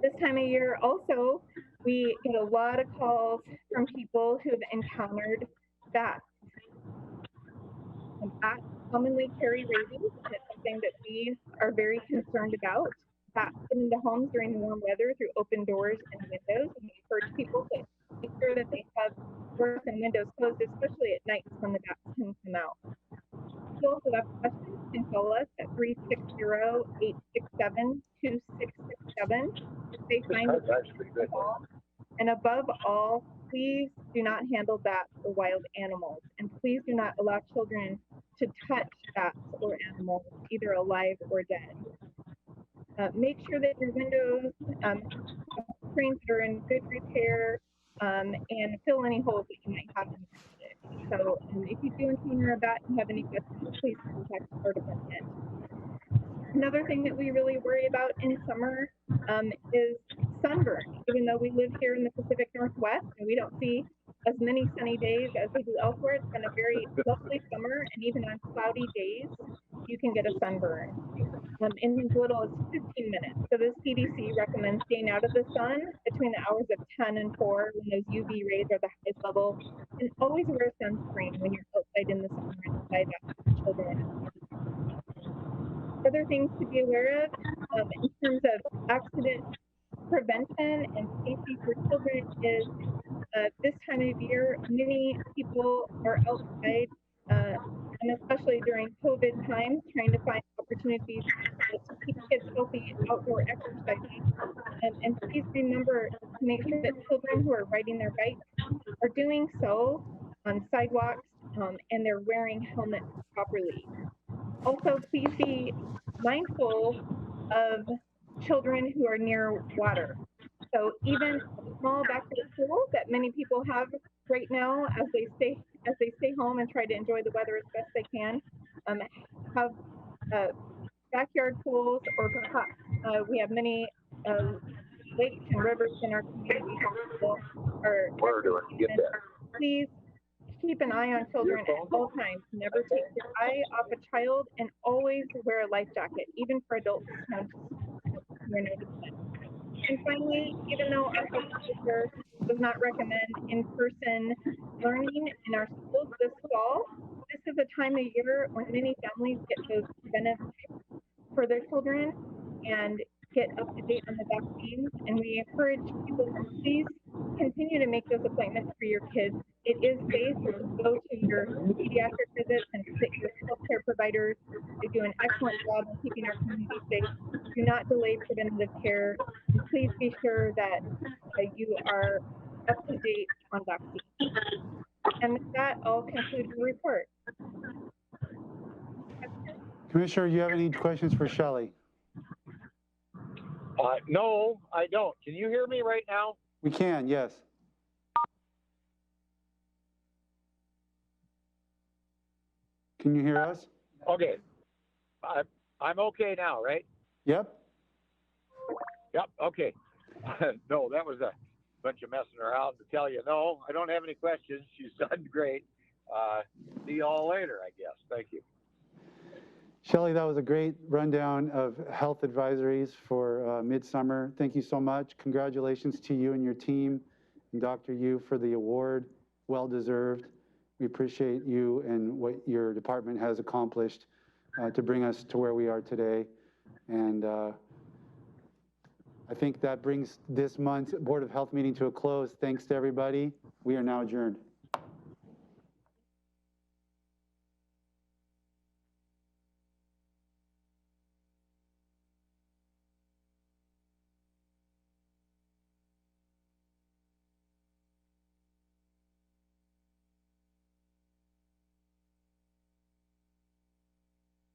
This time of year also, we get a lot of calls from people who have encountered bats. Bats commonly carry rabies, and it's something that we are very concerned about. Bats get into homes during warm weather through open doors and windows, and we encourage people to make sure that they have doors and windows closed, especially at night when the bats can come out. People who have questions can call us at 360-867-2667 if they find the call. And above all, please do not handle bats or wild animals, and please do not allow children to touch bats or animals, either alive or dead. Make sure that your windows, screens that are in good repair, and fill any holes that you might have in it. So if you do encounter a bat and have any questions, please contact our department. Another thing that we really worry about in summer is sunburn. Even though we live here in the Pacific Northwest and we don't see as many sunny days as we do elsewhere, it's been a very lovely summer, and even on cloudy days, you can get a sunburn in as little as 15 minutes. So the CDC recommends staying out of the sun between the hours of 10 and 4 when those UV rays are the highest level, and always wear sunscreen when you're outside in the summer and outside with children. Other things to be aware of in terms of accident prevention and safety for children is this time of year, many people are outside, and especially during COVID times, trying to find opportunities to keep kids healthy outdoor exercising. And please remember to make sure that children who are riding their bikes are doing so on sidewalks and they're wearing helmets properly. Also, please be mindful of children who are near water. So even a small backyard pool that many people have right now as they stay home and try to enjoy the weather as best they can, have backyard pools, or perhaps we have many lakes and rivers in our community. Please keep an eye on children at all times. Never take your eye off a child, and always wear a life jacket, even for adults. And finally, even though our health officer does not recommend in-person learning in our schools this fall, this is a time of year when many families get those preventive checks for their children and get up to date on the vaccines. And we encourage people to please continue to make those appointments for your kids. It is safe to go to your pediatric visits and visit your healthcare providers. They do an excellent job of keeping our community safe. Do not delay preventative care. And please be sure that you are up to date on vaccines. And with that, I'll conclude the report. Commissioner, you have any questions for Shelley? No, I don't. Can you hear me right now? We can, yes. Can you hear us? Okay. I'm okay now, right? Yep. Yep, okay. No, that was a bunch of messing around to tell you. No, I don't have any questions. She's done great. See you all later, I guess. Thank you. Shelley, that was a great rundown of health advisories for midsummer. Thank you so much. Congratulations to you and your team, and Dr. Yu for the award. Well deserved. We appreciate you and what your department has accomplished to bring us to where we are today. And I think that brings this month's Board of Health meeting to a close. Thanks to everybody. We are now adjourned.